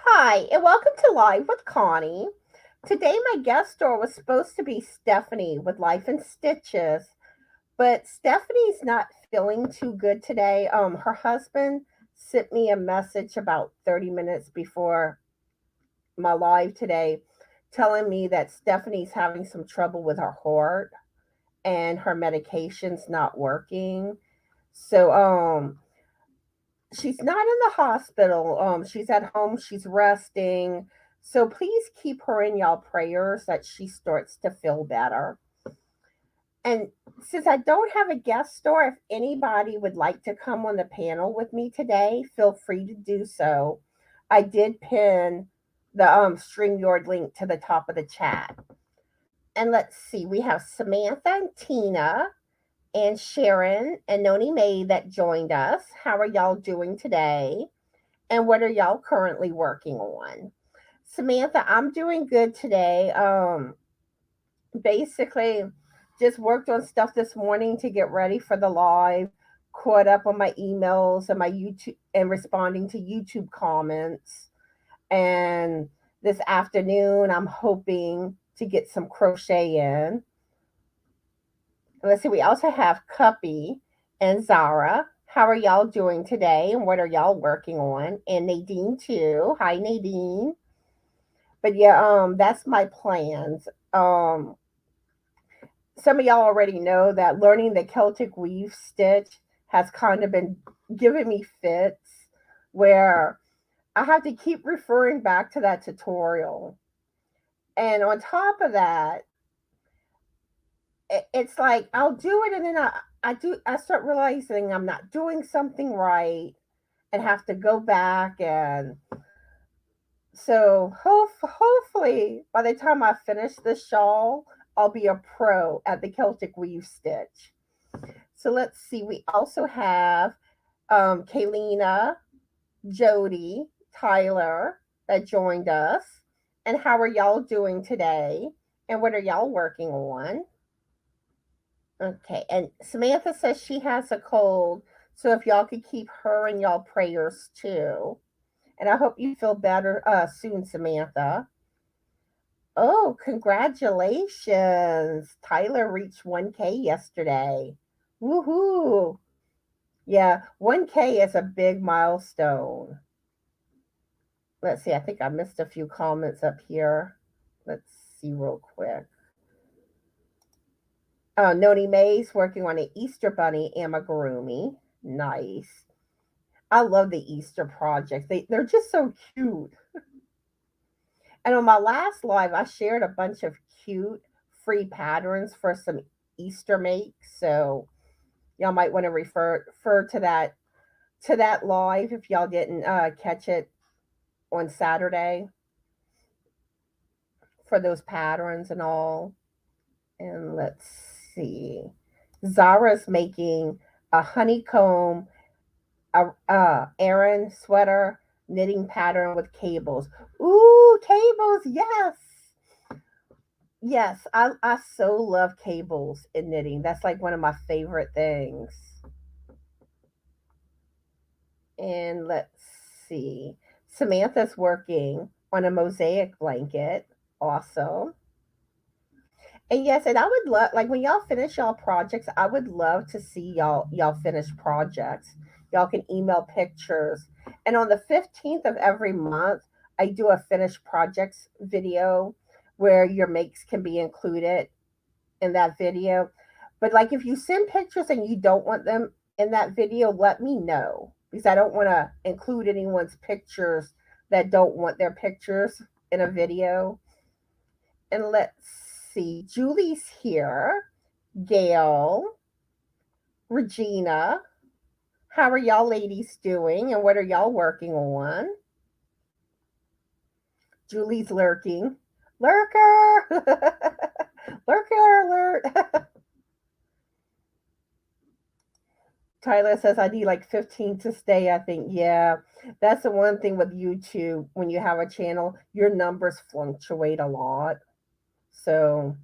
Hi, and welcome to Live with Connie. Today, my guest star was supposed to be Stephanie with Life in Stitches, but Stephanie's not feeling too good today. Her husband sent me a message about 30 minutes before my live today telling me that Stephanie's having some trouble with her heart and her medication's not working. So, she's not in the hospital. She's at home. She's resting. So please keep her in y'all prayers that she starts to feel better. And since I don't have a guest star, if anybody would like to come on the panel with me today, feel free to do so. I did pin the StreamYard link to the top of the chat. And let's see, we have Samantha and Tina and Sharon and Noni May that joined us. How are y'all doing today? And what are y'all currently working on? Samantha, I'm doing good today. Basically, just worked on stuff this morning to get ready for the live, caught up on my emails and my YouTube and responding to YouTube comments. And this afternoon, I'm hoping to get some crochet in. Let's see, we also have Cuppy and Zara. How are y'all doing today? And what are y'all working on? And Nadine too. Hi, Nadine. But yeah, that's my plans. Some of y'all already know that learning the Celtic weave stitch has kind of been giving me fits where I have to keep referring back to that tutorial. And on top of that, it's like I'll do it and then I start realizing I'm not doing something right and have to go back. And so hopefully by the time I finish this shawl, I'll be a pro at the Celtic weave stitch. So let's see, we also have Kaylina, Jody, Tyler that joined us. And how are y'all doing today? And what are y'all working on? Okay, and Samantha says she has a cold, so if y'all could keep her in y'all prayers too. And I hope you feel better soon, Samantha. Oh, congratulations. Tyler reached 1K yesterday. Woohoo. Yeah, 1K is a big milestone. Let's see, I think I missed a few comments up here. Let's see real quick. Noni May's working on an Easter bunny amigurumi. Nice. I love the Easter projects. They're just so cute. And on my last live, I shared a bunch of cute free patterns for some Easter makes. So y'all might want to refer to that live if y'all didn't catch it on Saturday for those patterns and all. And let's see. Zara's making a honeycomb Aran sweater knitting pattern with cables. Ooh, cables, yes. Yes, I so love cables in knitting. That's like one of my favorite things. And let's see. Samantha's working on a mosaic blanket. Awesome. And yes, and I would love like when y'all finish y'all projects, I would love to see y'all finish projects. Y'all can email pictures. And on the 15th of every month, I do a finished projects video where your makes can be included in that video. But like if you send pictures and you don't want them in that video, let me know because I don't want to include anyone's pictures that don't want their pictures in a video. And let's see, Julie's here, Gail, Regina. How are y'all ladies doing and what are y'all working on? Julie's lurking. Lurker! Lurker alert! Tyler says I need like 15 to stay. I think, yeah, that's the one thing with YouTube. When you have a channel, your numbers fluctuate a lot. So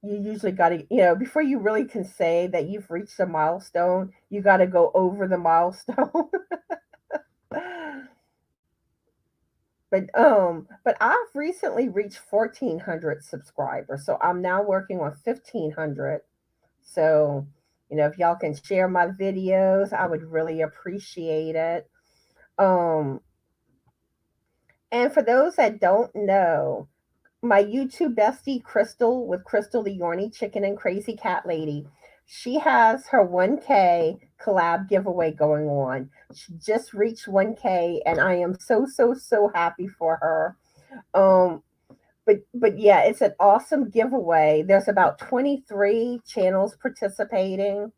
you usually got to, before you really can say that you've reached a milestone, you got to go over the milestone. but I've recently reached 1,400 subscribers, so I'm now working on 1,500. So, if y'all can share my videos, I would really appreciate it. Um, and for those that don't know, my YouTube bestie Crystal with Crystal the Yorny Chicken and Crazy Cat Lady, she has her 1K collab giveaway going on. She just reached 1K, and I am so so so happy for her. Um, but yeah, it's an awesome giveaway. There's about 23 channels participating,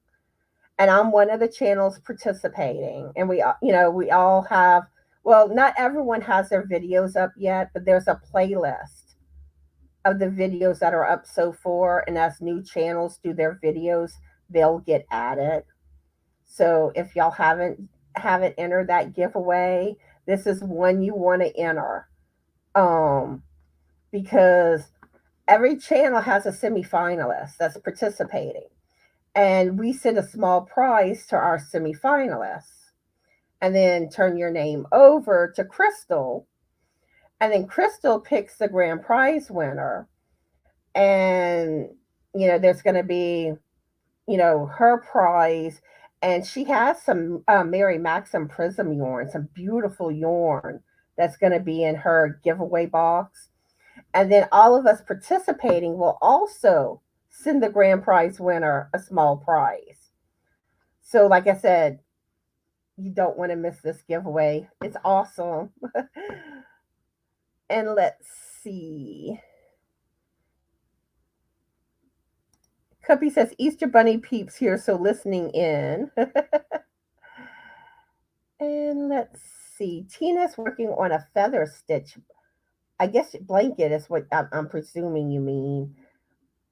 and I'm one of the channels participating. And we all have, well, not everyone has their videos up yet, but there's a playlist of the videos that are up so far, and as new channels do their videos, they'll get added. So if y'all haven't entered that giveaway, this is one you want to enter. Um because every channel has a semifinalist that's participating, and we send a small prize to our semifinalists, and then turn your name over to Crystal, and then Crystal picks the grand prize winner. And there's going to be her prize, and she has some Mary Maxim Prism yarn, some beautiful yarn that's going to be in her giveaway box. And then all of us participating will also send the grand prize winner a small prize. So, like I said, you don't want to miss this giveaway. It's awesome. And let's see. Cuppy says Easter Bunny peeps here, so listening in. And let's see. Tina's working on a feather stitch. I guess blanket is what I'm presuming you mean.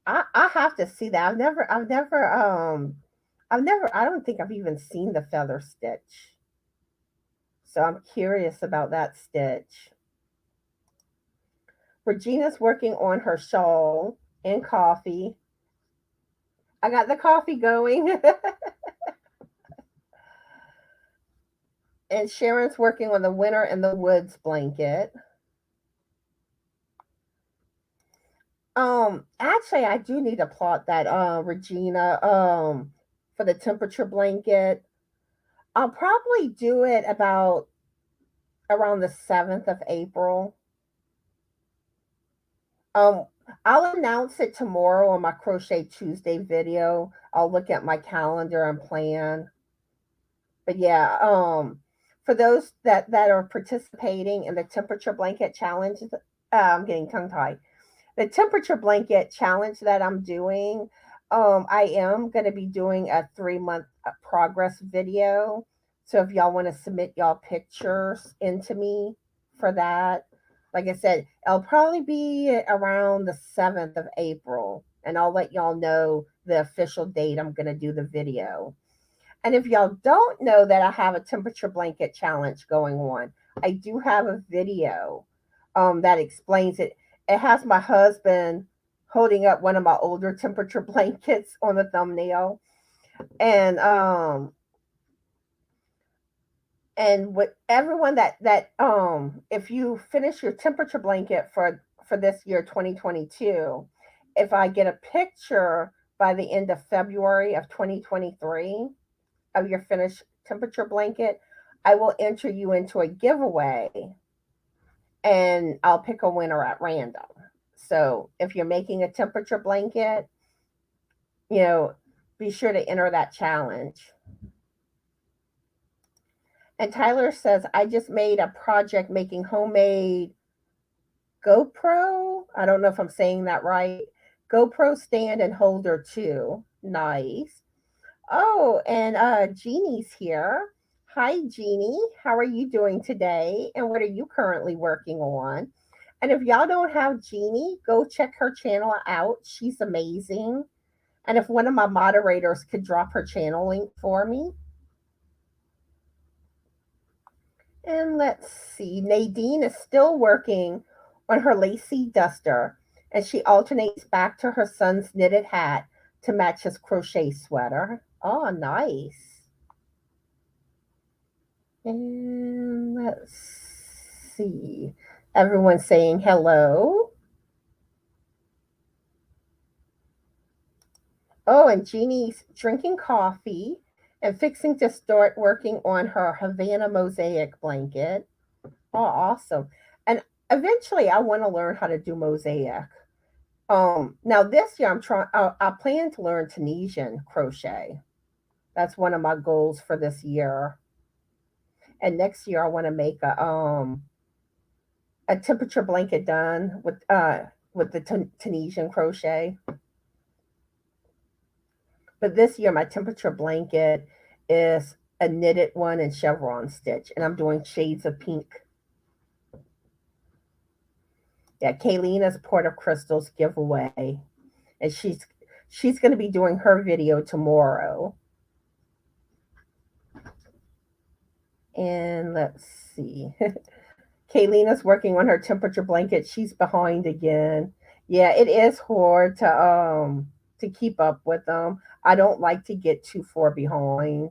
I have to see that. I don't think I've even seen the feather stitch. So I'm curious about that stitch. Regina's working on her shawl and coffee. I got the coffee going. And Sharon's working on the Winter in the Woods blanket. Actually, I do need to plot that, Regina, for the temperature blanket. I'll probably do it about around the 7th of April. Um, I'll announce it tomorrow on my Crochet Tuesday video. I'll look at my calendar and plan. But yeah, for those that are participating in the temperature blanket challenge, I'm getting tongue tied. The temperature blanket challenge that I'm doing, I am going to be doing a 3-month progress video. So if y'all want to submit y'all pictures into me for that, like I said, it'll probably be around the 7th of April, and I'll let y'all know the official date I'm going to do the video. And if y'all don't know that I have a temperature blanket challenge going on, I do have a video that explains it. It has my husband holding up one of my older temperature blankets on the thumbnail. And with everyone that if you finish your temperature blanket for this year 2022, if I get a picture by the end of February of 2023 of your finished temperature blanket, I will enter you into a giveaway, and I'll pick a winner at random. So if you're making a temperature blanket, you know, be sure to enter that challenge. And Tyler says, I just made a project making homemade GoPro. I don't know if I'm saying that right. GoPro stand and holder too. Nice. Oh, and Jeannie's here. Hi, Jeannie. How are you doing today? And what are you currently working on? And if y'all don't have Jeannie, go check her channel out. She's amazing. And if one of my moderators could drop her channel link for me. And let's see, Nadine is still working on her lacy duster, and she alternates back to her son's knitted hat to match his crochet sweater. Oh, nice. And let's see. Everyone's saying hello. Oh, and Jeannie's drinking coffee and fixing to start working on her Havana mosaic blanket. Oh, awesome. And eventually I want to learn how to do mosaic. Now this year I plan to learn Tunisian crochet. That's one of my goals for this year. And next year I want to make a temperature blanket done with the Tunisian crochet. But this year my temperature blanket is a knitted one and chevron stitch, and I'm doing shades of pink. Yeah, Kaylina's Port of Crystals giveaway, and she's going to be doing her video tomorrow. And let's see. Kaylina's working on her temperature blanket. She's behind again. Yeah, it is hard to keep up with them. I don't like to get too far behind.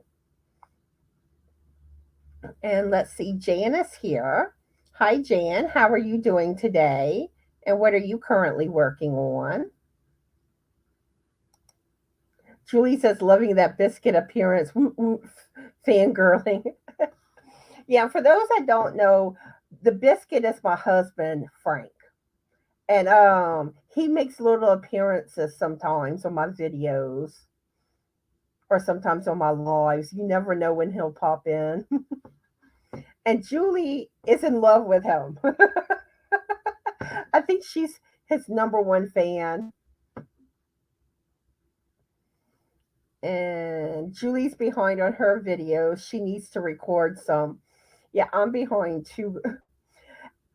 And let's see, Jan is here. Hi, Jan. How are you doing today? And what are you currently working on? Julie says, loving that biscuit appearance. Woo, woo, fangirling. Yeah, for those that don't know, the biscuit is my husband, Frank. And he makes little appearances sometimes on my videos or sometimes on my lives. You never know when he'll pop in. And Julie is in love with him. I think she's his number one fan. And Julie's behind on her videos. She needs to record some. Yeah, I'm behind too.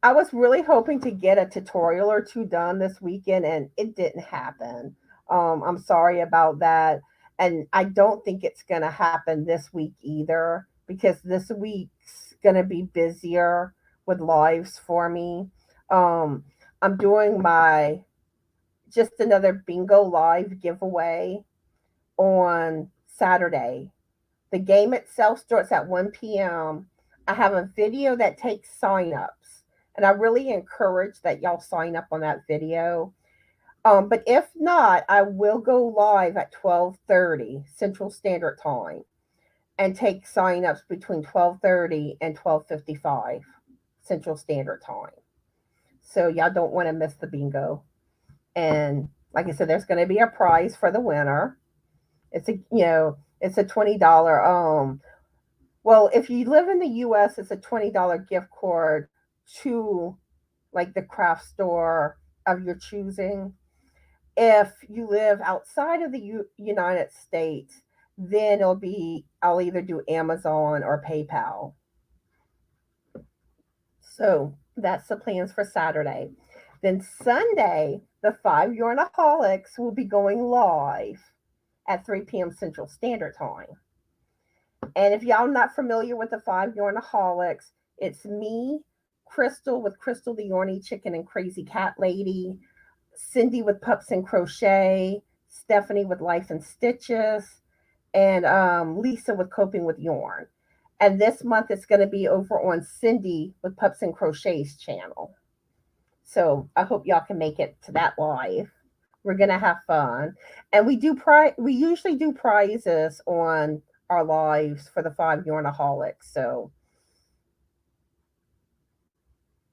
I was really hoping to get a tutorial or two done this weekend, and it didn't happen. I'm sorry about that. And I don't think it's going to happen this week either, because this week's going to be busier with lives for me. Um, I'm doing my just another bingo live giveaway on Saturday. The game itself starts at 1 p.m. I have a video that takes signups, and I really encourage that y'all sign up on that video. But if not, I will go live at 12:30 Central Standard Time and take signups between 12:30 and 12:55 Central Standard Time. So y'all don't want to miss the bingo. And like I said, there's going to be a prize for the winner. It's a $20 well, if you live in the US, it's a $20 gift card to like the craft store of your choosing. If you live outside of the United States, then I'll either do Amazon or PayPal. So that's the plans for Saturday. Then Sunday, the 5 Yarnaholics will be going live at 3 p.m. Central Standard Time. And if y'all not familiar with the 5 Yarnaholics, it's me, Crystal with Crystal the Yarny Chicken and Crazy Cat Lady, Cindy with Pups and Crochet, Stephanie with Life and Stitches, and Lisa with Coping with Yarn. And this month it's going to be over on Cindy with Pups and Crochet's channel. So I hope y'all can make it to that live. We're gonna have fun, and we usually do prizes on our lives for the 5 Yarnaholics. So,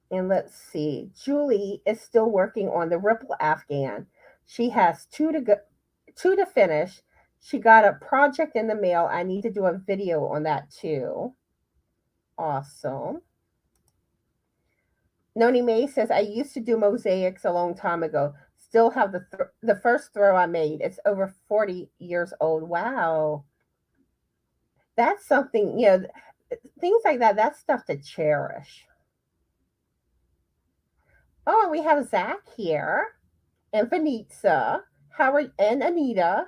and let's see, Julie is still working on the Ripple Afghan. She has two to finish. She got a project in the mail. I need to do a video on that too. Awesome. Noni May says, I used to do mosaics a long time ago. Still have the first throw I made. It's over 40 years old. Wow. That's something, things like that, that's stuff to cherish. Oh, we have Zach here and Vanitza. And Anita.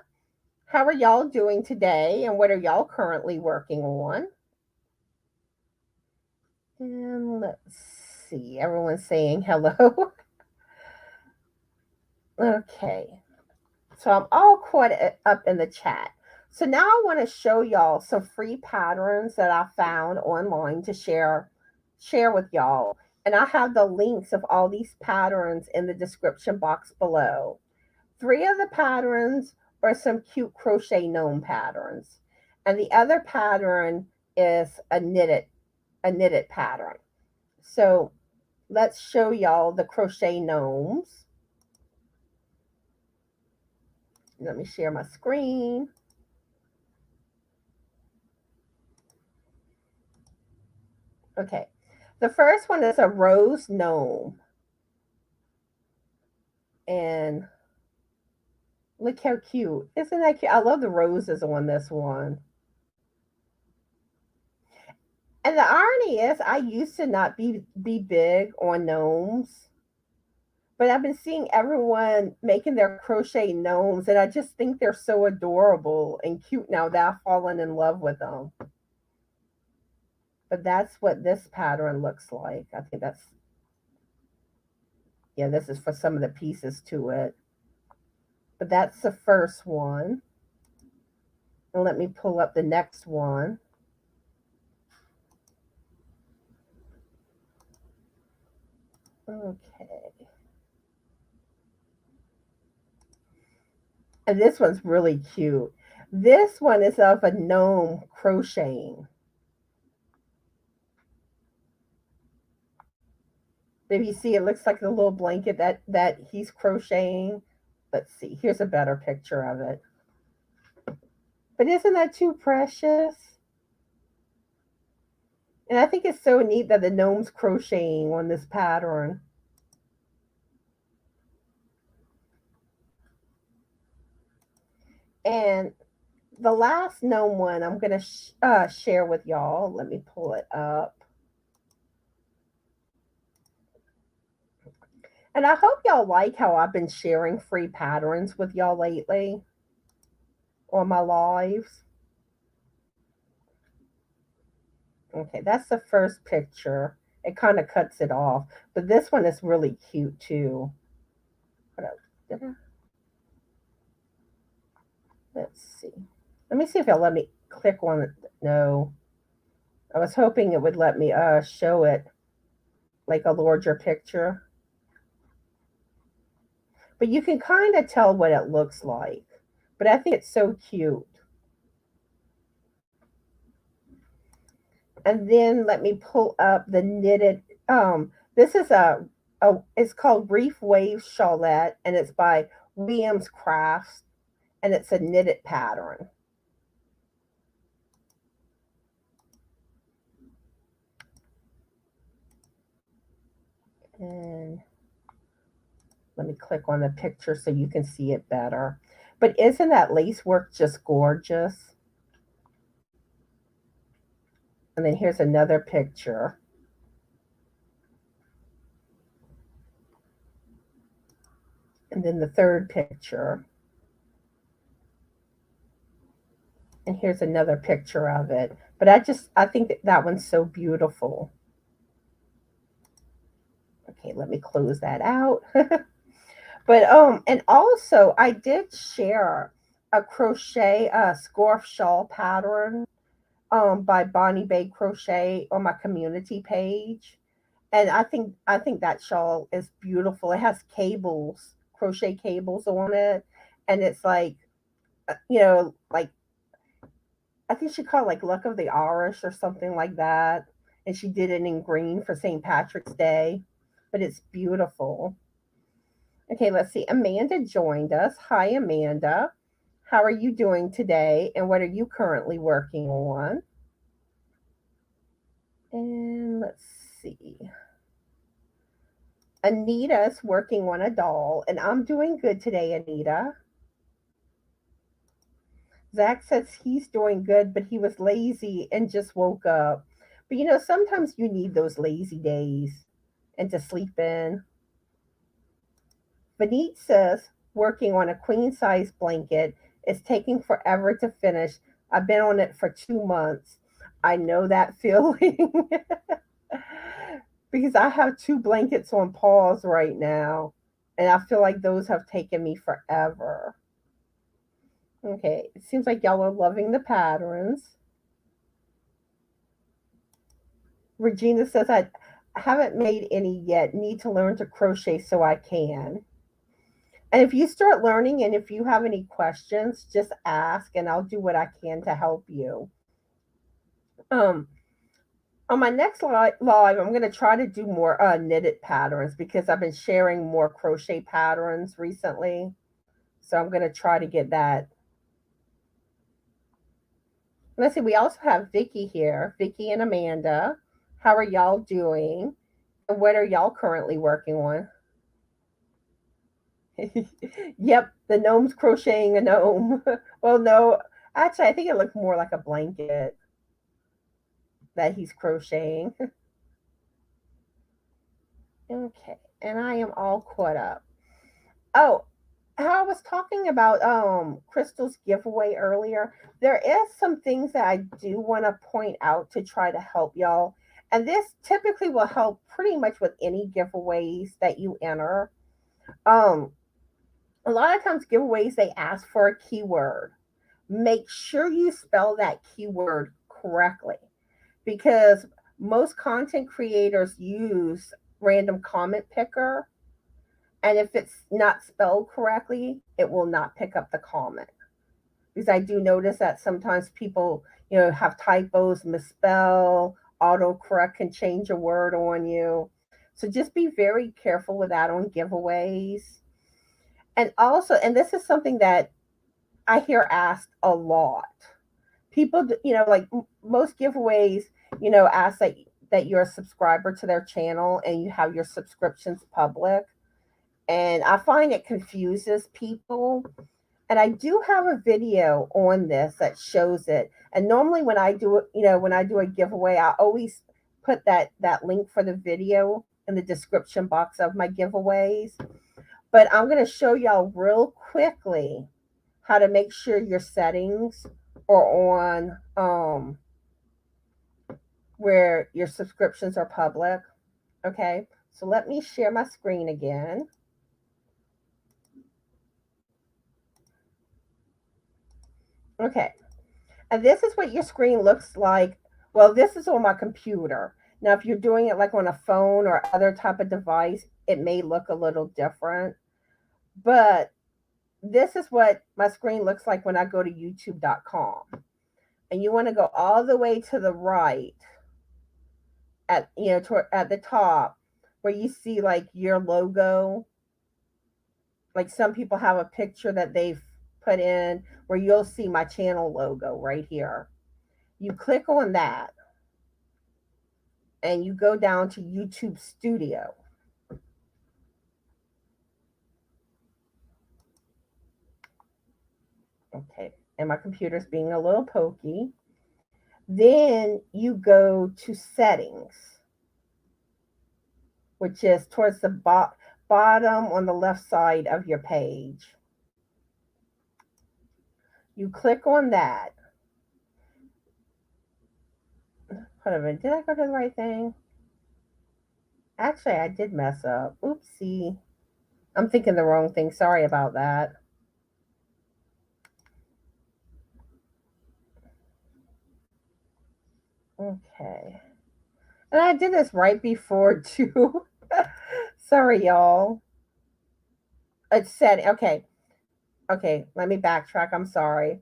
How are y'all doing today? And what are y'all currently working on? And let's see. Everyone's saying hello. Okay. So I'm all caught up in the chat. So now I want to show y'all some free patterns that I found online to share with y'all. And I have the links of all these patterns in the description box below. Three of the patterns are some cute crochet gnome patterns, and the other pattern is a knitted pattern. So let's show y'all the crochet gnomes. Let me share my screen. Okay, the first one is a rose gnome, and look how cute. Isn't that cute? I love the roses on this one. And the irony is, I used to not be big on gnomes, but I've been seeing everyone making their crochet gnomes, and I just think they're so adorable and cute now that I've fallen in love with them. But that's what this pattern looks like. I think that's, yeah, this is for some of the pieces to it. But that's the first one. And let me pull up the next one. Okay. And this one's really cute. This one is of a gnome crocheting. If you see, it looks like the little blanket that he's crocheting. Let's see. Here's a better picture of it. But isn't that too precious? And I think it's so neat that the gnome's crocheting on this pattern. And the last gnome one I'm going to share with y'all. Let me pull it up. And I hope y'all like how I've been sharing free patterns with y'all lately on my lives. Okay, that's the first picture. It kind of cuts it off. But this one is really cute too. Let's see. Let me see if it'll let me click on it. No. I was hoping it would let me show it like a larger picture. But you can kind of tell what it looks like. But I think it's so cute. And then let me pull up the knitted. This is it's called Reef Wave Shawlette, and it's by Williams Crafts, and it's a knitted pattern. And let me click on the picture so you can see it better. But isn't that lace work just gorgeous? And then here's another picture. And then the third picture. And here's another picture of it. But I think that one's so beautiful. Okay, let me close that out. But and also I did share a crochet scarf shawl pattern by Bonnie Bay Crochet on my community page. And I think that shawl is beautiful. It has cables, crochet cables on it, and it's like like I think she called it like Luck of the Irish or something like that. And she did it in green for St. Patrick's Day, but it's beautiful. Okay, let's see. Amanda joined us. Hi, Amanda. How are you doing today? And what are you currently working on? And let's see. Anita's working on a doll, and I'm doing good today, Anita. Zach says he's doing good, but he was lazy and just woke up. But sometimes you need those lazy days and to sleep in. Benit says working on a queen size blanket is taking forever to finish. I've been on it for 2 months. I know that feeling because I have two blankets on pause right now, and I feel like those have taken me forever. Okay, it seems like y'all are loving the patterns. Regina says Haven't made any yet. Need to learn to crochet so I can. And if you start learning and if you have any questions, just ask and I'll do what I can to help you. Um, on my next live, I'm going to try to do more knitted patterns because I've been sharing more crochet patterns recently. So I'm going to try to get that. Let's see, we also have Vicky here, Vicky and Amanda. How are y'all doing? And what are y'all currently working on? Yep, the gnome's crocheting a gnome. Well, no, actually, I think it looked more like a blanket that he's crocheting. Okay, and I am all caught up. Oh, how I was talking about Crystal's giveaway earlier, there is some things that I do want to point out to try to help y'all. And this typically will help pretty much with any giveaways that you enter. Um, a lot of times giveaways they ask for a keyword. Make sure you spell that keyword correctly because most content creators use random comment picker, and if it's not spelled correctly, it will not pick up the comment. Because I do notice that sometimes people, have typos, misspell, autocorrect can change a word on you. So just be very careful with that on giveaways. And also, and this is something that I hear asked a lot. People, like most giveaways, ask that you're a subscriber to their channel and you have your subscriptions public. And I find it confuses people. And I do have a video on this that shows it. And normally when I do it, when I do a giveaway, I always put that link for the video in the description box of my giveaways. But I'm going to show y'all real quickly how to make sure your settings are on where your subscriptions are public. Okay, so let me share my screen again. Okay, and this is what your screen looks like. Well, this is on my computer. Now, if you're doing it like on a phone or other type of device, it may look a little different. But this is what my screen looks like when I go to youtube.com. And you want to go all the way to the right at at the top where you see like your logo. Like some people have a picture that they've put in where you'll see my channel logo right here. You click on that and you go down to YouTube Studio. Okay, and my computer's being a little pokey. Then you go to settings, which is towards the bottom on the left side of your page. You click on that. Hold on a minute, did I go to the right thing? Actually, I did mess up. Oopsie. I'm thinking the wrong thing. Sorry about that. Okay. And I did this right before too. Sorry, y'all. It said, okay. Okay, let me backtrack. I'm sorry.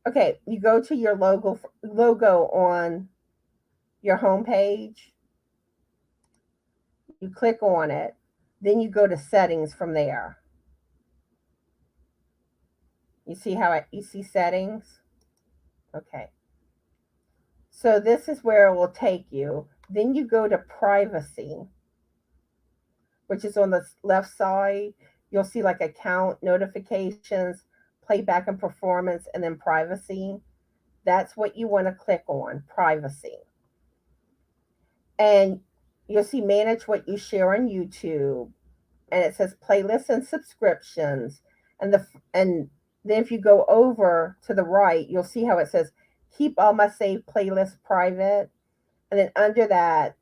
Okay, you go to your logo on your home page. You click on it. Then you go to settings from there. You see you see settings? Okay. So this is where it will take you. Then you go to privacy, which is on the left side. You'll see like account notifications, playback and performance, and then privacy. That's what you want to click on, privacy. And you'll see manage what you share on YouTube. And it says playlists and subscriptions. And then if you go over to the right, you'll see how it says keep all my saved playlists private. And then under that,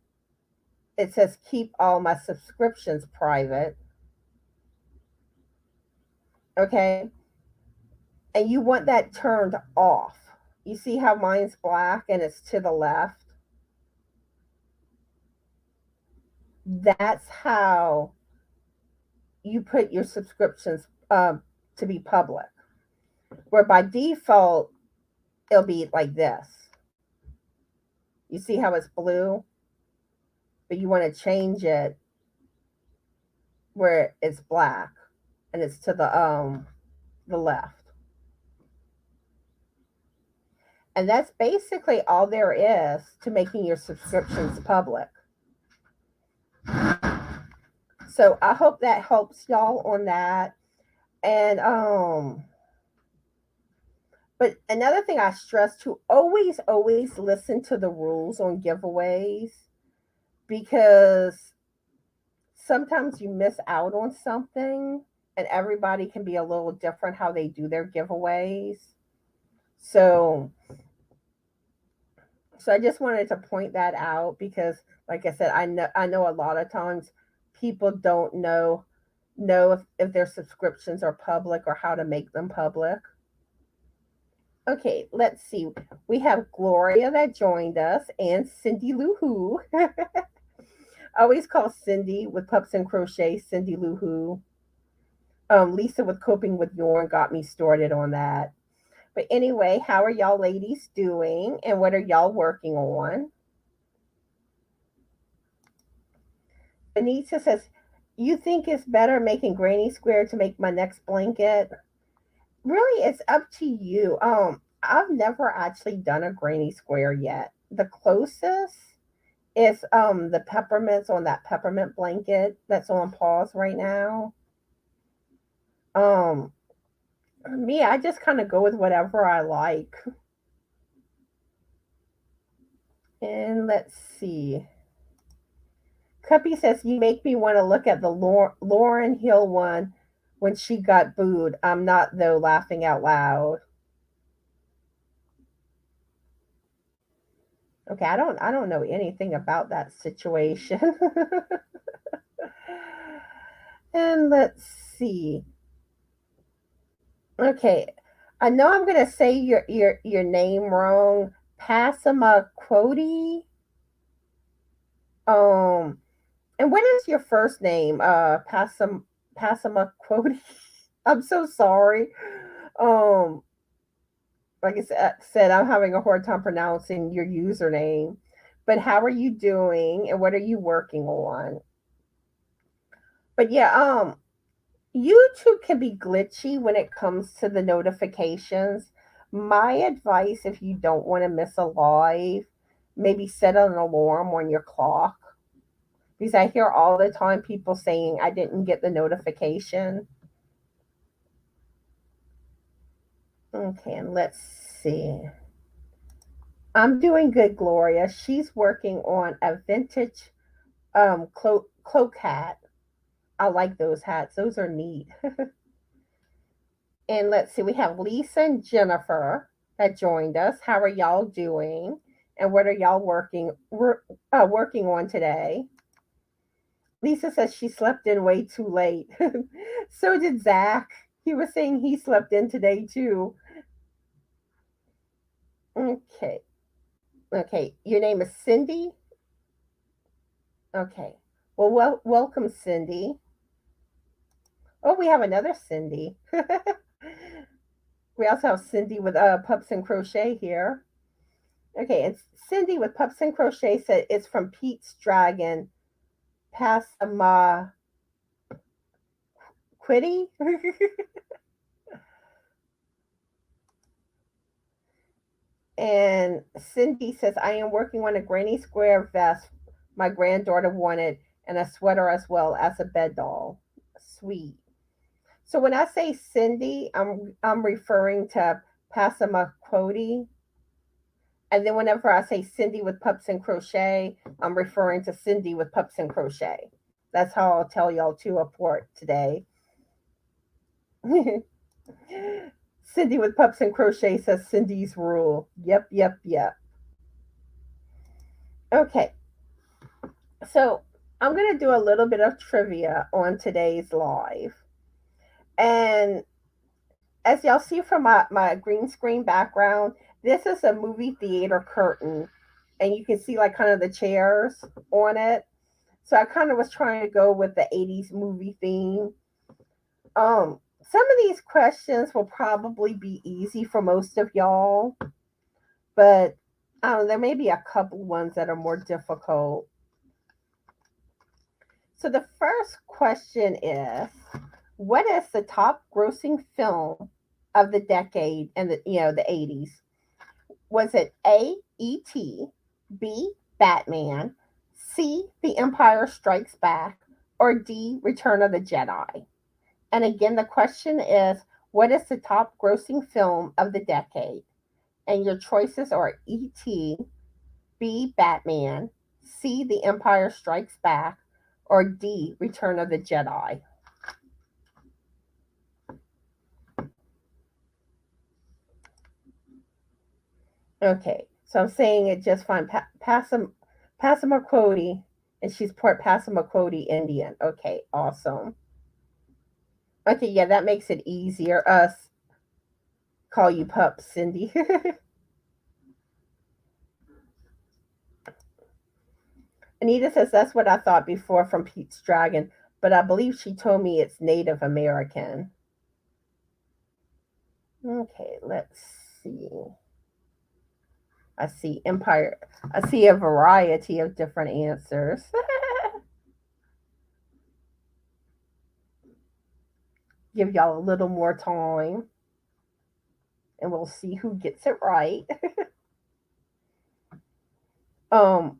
it says keep all my subscriptions private. Okay. And you want that turned off. You see how mine's black and it's to the left? that's how you put your subscriptions to be public. Where by default, it'll be like this. You see how it's blue? But you want to change it where it's black and it's to the left. And that's basically all there is to making your subscriptions public. So I hope that helps y'all on that. And but another thing I stress to always listen to the rules on giveaways, because sometimes you miss out on something and everybody can be a little different how they do their giveaways. So I just wanted to point that out because like I said, I know a lot of times people don't know if their subscriptions are public or how to make them public. Okay, let's see. We have Gloria that joined us and Cindy Lou Who. I always call Cindy with Pups and Crochet Cindy Lou Who. Lisa with Coping with Yarn got me started on that. But anyway, how are y'all ladies doing and what are y'all working on? Anita says, you think it's better making granny square to make my next blanket? Really, it's up to you. I've never actually done a granny square yet. The closest is the peppermints on that peppermint blanket that's on pause right now. Me, I just kind of go with whatever I like. And let's see. Cuppy says, you make me want to look at the Lauren Hill one when she got booed. I'm not, though, laughing out loud. Okay, I don't know anything about that situation. And let's see. Okay, I know I'm gonna say your name wrong. Passamaquoddy. And what is your first name? Passamaquoddy. I'm so sorry. Um, like I said, I'm having a hard time pronouncing your username. But how are you doing, and what are you working on? But yeah, YouTube can be glitchy when it comes to the notifications. My advice, if you don't want to miss a live, maybe set an alarm on your clock. Because I hear all the time people saying, I didn't get the notification. Okay, and let's see. I'm doing good, Gloria. She's working on a vintage cloak hat. I like those hats. Those are neat. And let's see, we have Lisa and Jennifer that joined us. How are y'all doing? And what are y'all working on today? Lisa says she slept in way too late. So did Zach. He was saying he slept in today too. Okay. Okay. Your name is Cindy? Okay. Well, welcome, Cindy. Oh, we have another Cindy. We also have Cindy with Pups and Crochet here. Okay, and Cindy with Pups and Crochet said it's from Pete's Dragon. Passama Quitty. And Cindy says, I am working on a granny square vest my granddaughter wanted and a sweater as well as a bed doll. Sweet. So when I say Cindy, I'm referring to Passamaquoddy. And then whenever I say Cindy with Pups and Crochet, I'm referring to Cindy with Pups and Crochet. That's how I'll tell y'all to report today. Cindy with Pups and Crochet says Cindy's rule. Yep. Okay. So I'm going to do a little bit of trivia on today's live. And as y'all see from my green screen background, this is a movie theater curtain. And you can see like kind of the chairs on it. So I kind of was trying to go with the 80s movie theme. Some of these questions will probably be easy for most of y'all, but I don't know, there may be a couple ones that are more difficult. So the first question is, what is the top grossing film of the decade and the 80s? Was it A, E.T., B, Batman, C, The Empire Strikes Back, or D, Return of the Jedi? And again, the question is, what is the top grossing film of the decade? And your choices are E.T., B, Batman, C, The Empire Strikes Back, or D, Return of the Jedi. Okay, so I'm saying it just fine. Passamaquoddy, and she's Port Passamaquoddy Indian. Okay, awesome. Okay, yeah, that makes it easier. Us call you pup, Cindy. Anita says that's what I thought before from Pete's Dragon, but I believe she told me it's Native American. Okay, let's see. I see Empire. I see a variety of different answers. Give y'all a little more time, and we'll see who gets it right. um,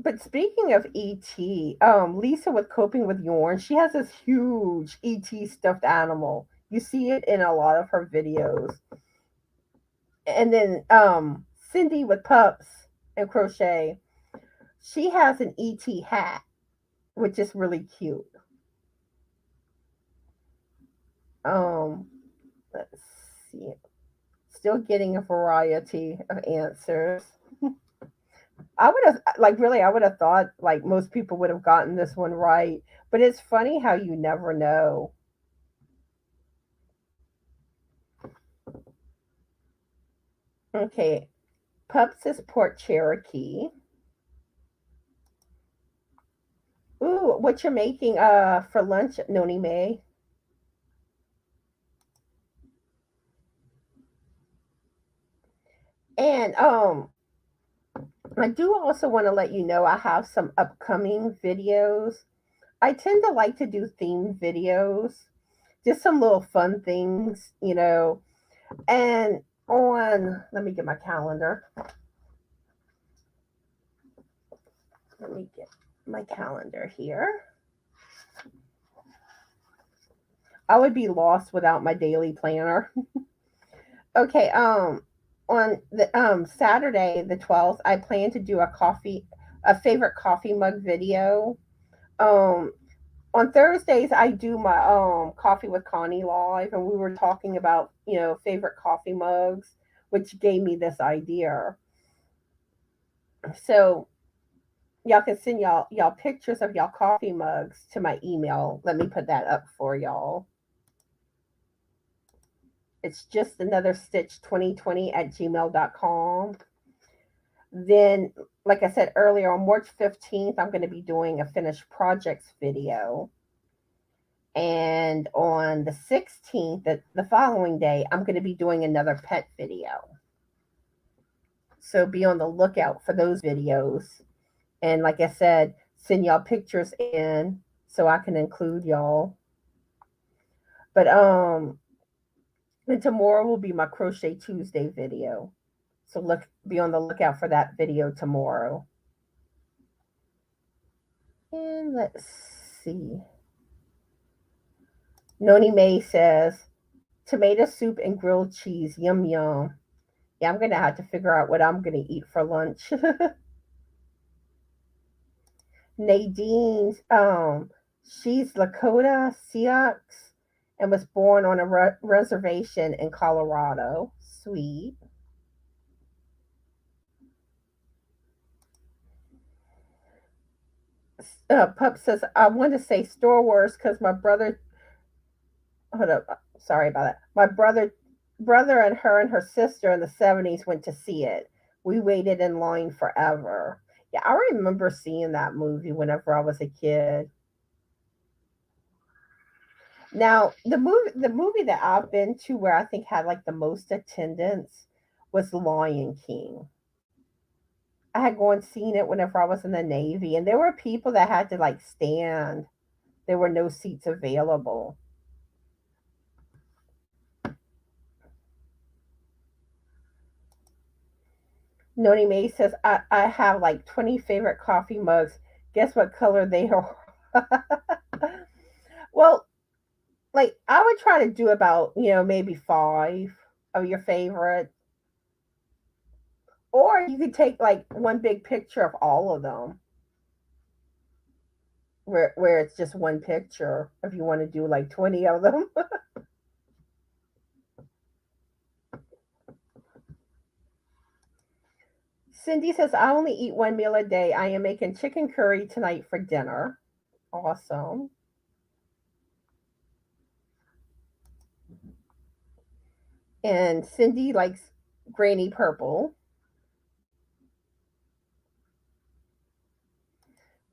but speaking of ET, Lisa with Coping with Yarn, she has this huge ET stuffed animal. You see it in a lot of her videos. And then Cindy with Pups and Crochet, she has an ET hat, which is really cute. Um, let's see. Still getting a variety of answers. I would have really I would have thought like most people would have gotten this one right, but it's funny how you never know. Okay, Pups is Port Cherokee. Ooh, what you're making for lunch, Noni May? And I do also want to let you know I have some upcoming videos. I tend to like to do themed videos, just some little fun things. And let me get my calendar. Let me get my calendar here. I would be lost without my daily planner. Okay, on the Saturday the 12th, I plan to do a favorite coffee mug video. Um on Thursdays I do my coffee with Connie live, and we were talking about, favorite coffee mugs, which gave me this idea. So y'all can send y'all pictures of y'all coffee mugs to my email. Let me put that up for y'all. It's just another stitch 2020 at gmail.com. Then, like I said earlier, on March 15th, I'm going to be doing a finished projects video. And on the 16th, the following day, I'm going to be doing another pet video. So be on the lookout for those videos. And like I said, send y'all pictures in so I can include y'all. But and tomorrow will be my Crochet Tuesday video. So be on the lookout for that video tomorrow. And let's see. Noni May says, tomato soup and grilled cheese. Yum, yum. Yeah, I'm going to have to figure out what I'm going to eat for lunch. Nadine, she's Lakota Sioux and was born on a reservation in Colorado. Sweet. Pup says, I want to say Star Wars because my brother, hold up, sorry about that. My brother and her sister in the 70s went to see it. We waited in line forever. Yeah, I remember seeing that movie whenever I was a kid. Now, the movie that I've been to where I think had like the most attendance was Lion King. I had gone seen it whenever I was in the Navy, and there were people that had to like stand. There were no seats available. Noni May says, I have like 20 favorite coffee mugs. Guess what color they are? Well, like I would try to do about, maybe five of your favorite. Or you could take like one big picture of all of them where it's just one picture if you want to do like 20 of them. Cindy says, I only eat one meal a day. I am making chicken curry tonight for dinner. Awesome. And Cindy likes grainy purple.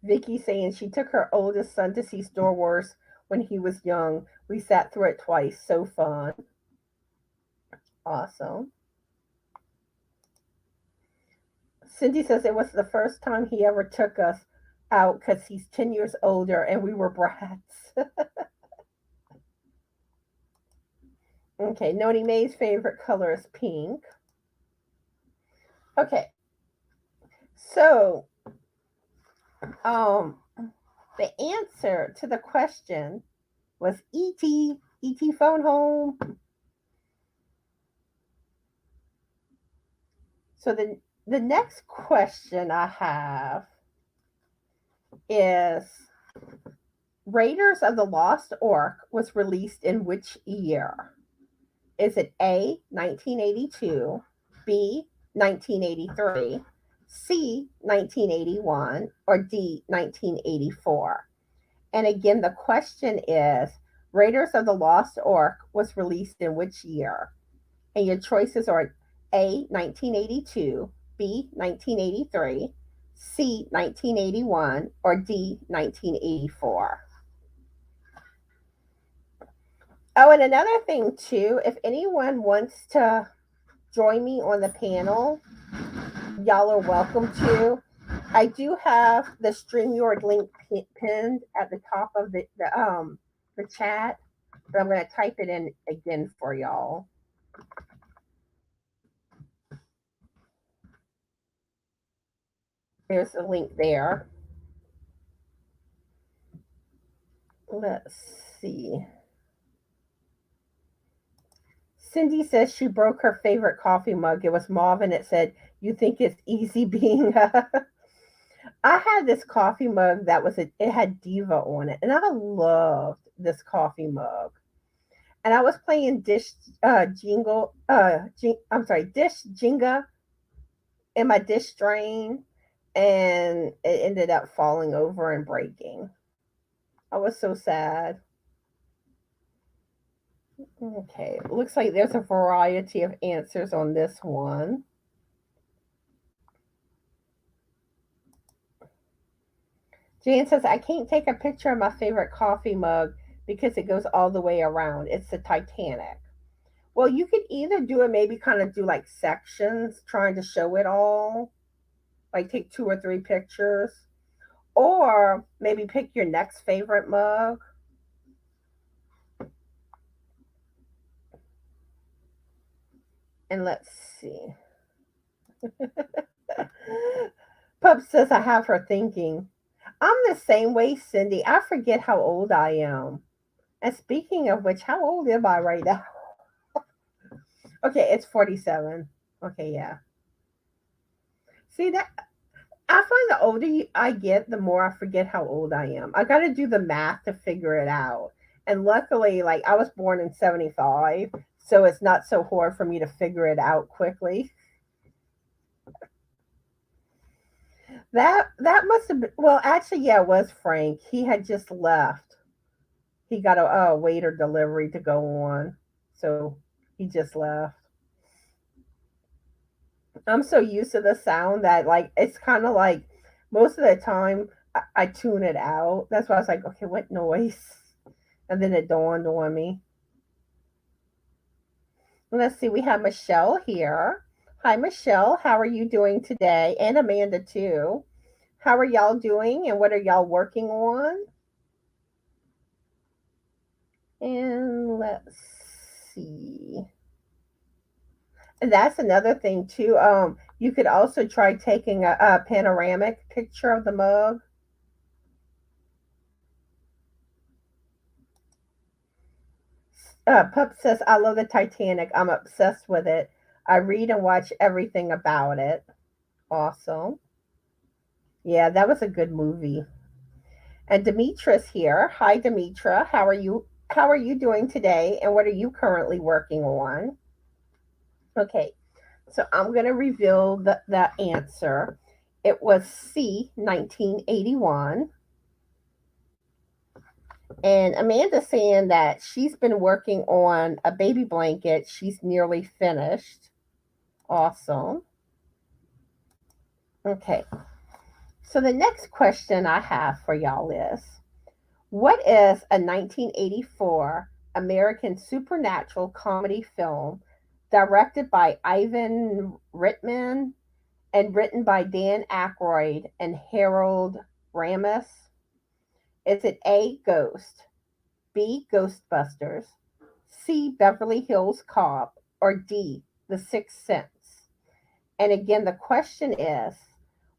Vicky saying she took her oldest son to see Star Wars when he was young. We sat through it twice. So fun. Awesome. Cindy says it was the first time he ever took us out because he's 10 years older and we were brats. Okay, Noni May's favorite color is pink. Okay, so um, the answer to the question was E.T. E.T. phone home. So the next question I have is Raiders of the Lost Ark was released in which year? Is it A, 1982, B, 1983, C, 1981, or D, 1984? And again, the question is Raiders of the Lost Ark was released in which year? And your choices are A, 1982, B, 1983, C, 1981, or D, 1984. Oh, and another thing too, if anyone wants to join me on the panel, y'all are welcome to. I do have the StreamYard link pinned at the top of the chat, but I'm going to type it in again for y'all. There's a link there. Let's see. Cindy says she broke her favorite coffee mug. It was mauve and it said, "You think it's easy being a." I had this coffee mug that it had Diva on it, and I loved this coffee mug. And I was playing Dish Jenga in my dish drain, and it ended up falling over and breaking. I was so sad. Okay, looks like there's a variety of answers on this one. Jan says, I can't take a picture of my favorite coffee mug because it goes all the way around. It's the Titanic. Well, you could either do it, maybe kind of do like sections, trying to show it all, like take two or three pictures, or maybe pick your next favorite mug. And let's see. Pup says, I have her thinking. I'm the same way, Cindy. I forget how old I am. And speaking of which, how old am I right now? Okay, it's 47. Okay, yeah. See that? I find the older I get, the more I forget how old I am. I got to do the math to figure it out. And luckily, like I was born in 75, so it's not so hard for me to figure it out quickly. That must have been, well, actually, yeah, it was Frank. He had just left. He got a waiter delivery to go on, so he just left. I'm so used to the sound that like it's kind of like Most of the time, I tune it out. That's why I was like, okay, what noise? And then it dawned on me. Let's see, we have Michelle here. Hi, Michelle. How are you doing today? And Amanda, too. How are y'all doing and what are y'all working on? And let's see. And that's another thing, too. You could also try taking a panoramic picture of the mug. Pup says, I love the Titanic. I'm obsessed with it. I read and watch everything about it. Awesome. Yeah, that was a good movie. And Demetra's here. Hi, Demetra. How are you? How are you doing today? And what are you currently working on? Okay, so I'm going to reveal the answer. It was C, 1981. And Amanda's saying that she's been working on a baby blanket. She's nearly finished. Awesome. Okay, so the next question I have for y'all is, what is a 1984 American supernatural comedy film directed by Ivan Reitman and written by Dan Aykroyd and Harold Ramis? Is it A, Ghost, B, Ghostbusters, C, Beverly Hills Cop, or D, The Sixth Sense? And again, the question is,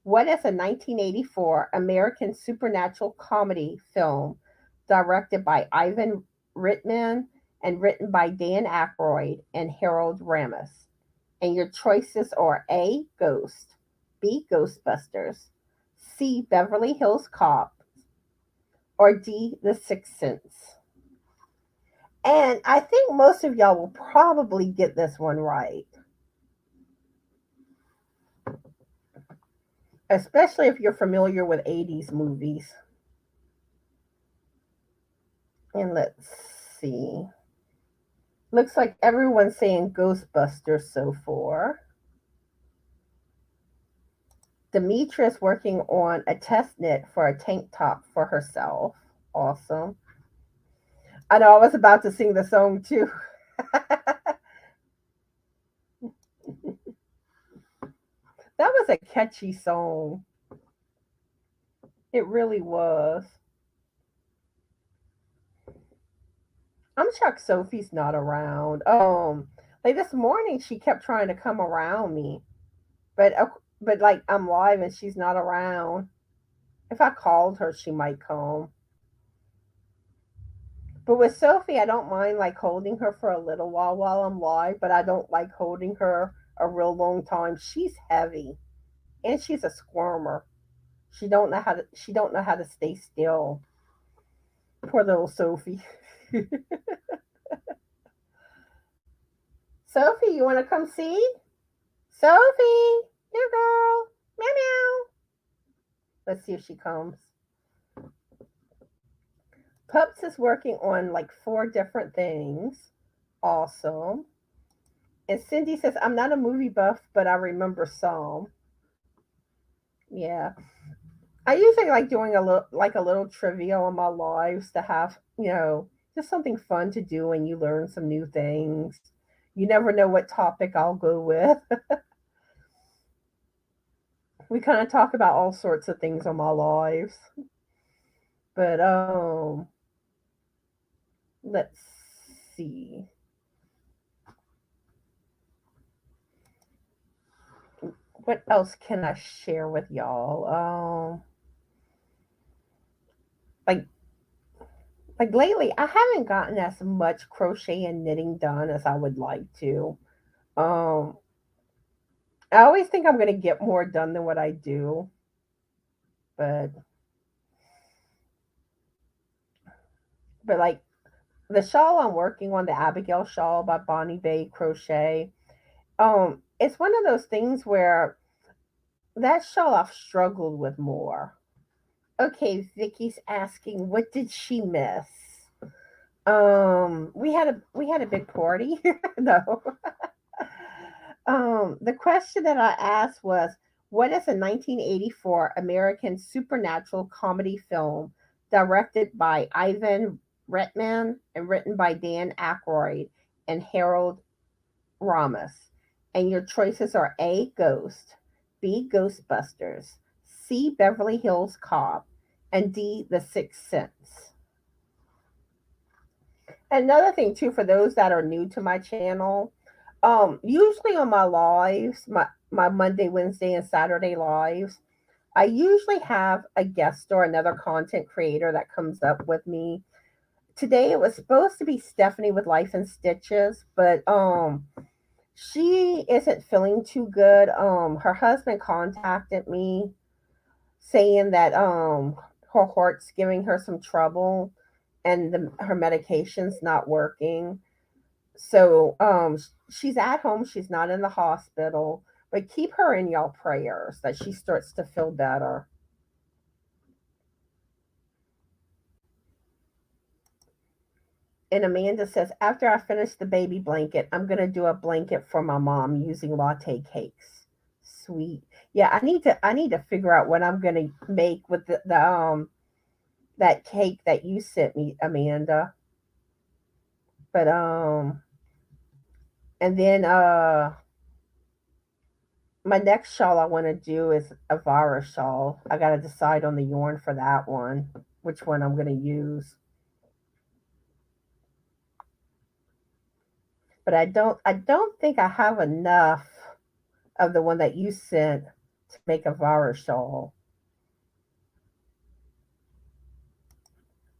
what is a 1984 American supernatural comedy film directed by Ivan Reitman and written by Dan Aykroyd and Harold Ramis? And your choices are A, Ghost, B, Ghostbusters, C, Beverly Hills Cop, or D, The Sixth Sense. And I think most of y'all will probably get this one right, especially if you're familiar with 80s movies. And let's see. Looks like everyone's saying Ghostbusters so far. Demetra's working on a test knit for a tank top for herself. Awesome. I know I was about to sing the song too. That was a catchy song. It really was. I'm shocked Sophie's not around. Like this morning she kept trying to come around me, but like I'm live and she's not around. If I called her, she might come. But with Sophie, I don't mind like holding her for a little while I'm live, but I don't like holding her a real long time. She's heavy and she's a squirmer. She don't know how to stay still. Poor little Sophie. Sophie, you want to come see? Sophie, here girl. Meow meow. Let's see if she comes. Pups is working on like 4 different things. Awesome. And Cindy says, I'm not a movie buff, but I remember some. Yeah. I usually like doing a little trivia on my lives to have, just something fun to do and you learn some new things. You never know what topic I'll go with. We kind of talk about all sorts of things on my lives. But let's see. What else can I share with y'all? Like lately, I haven't gotten as much crochet and knitting done as I would like to. Um, I always think I'm going to get more done than what I do, but like the shawl I'm working on, the Abigail shawl by Bonnie Bay Crochet. It's one of those things where that shawl I've struggled with more. Okay, Vicky's asking, what did she miss? We had a big party. No. The question that I asked was, What is a 1984 American supernatural comedy film directed by Ivan Reitman and written by Dan Aykroyd and Harold Ramis? And your choices are A. Ghost, B. Ghostbusters, C. Beverly Hills Cop, and D. The Sixth Sense. Another thing too, for those that are new to my channel, usually on my lives, my Monday, Wednesday, and Saturday lives, I usually have a guest or another content creator that comes up with me. Today it was supposed to be Stephanie with Life in Stitches, but she isn't feeling too good. Her husband contacted me saying that her heart's giving her some trouble and her medication's not working. So she's at home, she's not in the hospital, but keep her in y'all prayers that she starts to feel better. And Amanda says, after I finish the baby blanket, I'm gonna do a blanket for my mom using latte cakes. Sweet. Yeah, I need to figure out what I'm gonna make with the that cake that you sent me, Amanda. But and then my next shawl I want to do is a virus shawl. I got to decide on the yarn for that one, which one I'm going to use. But I don't think I have enough of the one that you sent to make a virus shawl.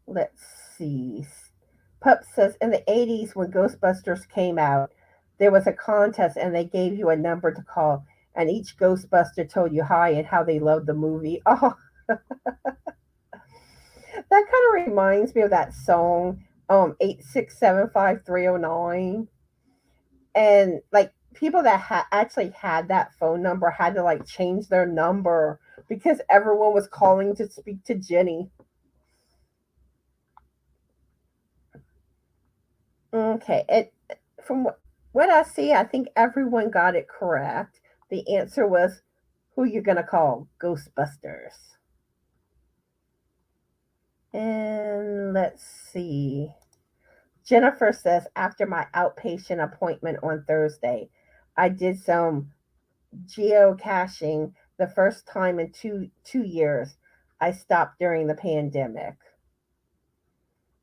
Let's see. Pup says in the 80s when Ghostbusters came out, there was a contest and they gave you a number to call and each Ghostbuster told you hi and how they loved the movie. Oh, that kind of reminds me of that song 8675309, and like people that actually had that phone number had to like change their number because everyone was calling to speak to Jenny. Okay, it from what I see, I think everyone got it correct. The answer was who you're gonna call Ghostbusters. And let's see. Jennifer says, after my outpatient appointment on Thursday, I did some geocaching the first time in two years. I stopped during the pandemic.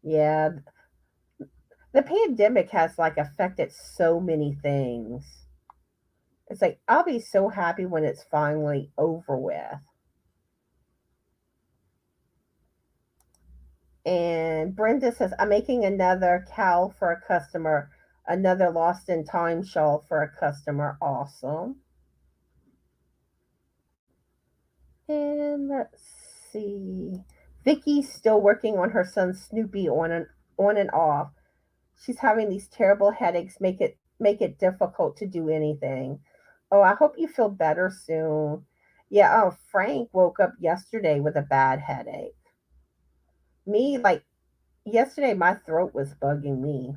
Yeah, the pandemic has like affected so many things. It's like I'll be so happy when it's finally over with. And Brenda says, I'm making another cowl for a customer, another lost in time shawl for a customer. Awesome. And let's see. Vicky's still working on her son Snoopy on and off. She's having these terrible headaches, make it difficult to do anything. Oh, I hope you feel better soon. Yeah, oh, Frank woke up yesterday with a bad headache. Me, like yesterday, my throat was bugging me.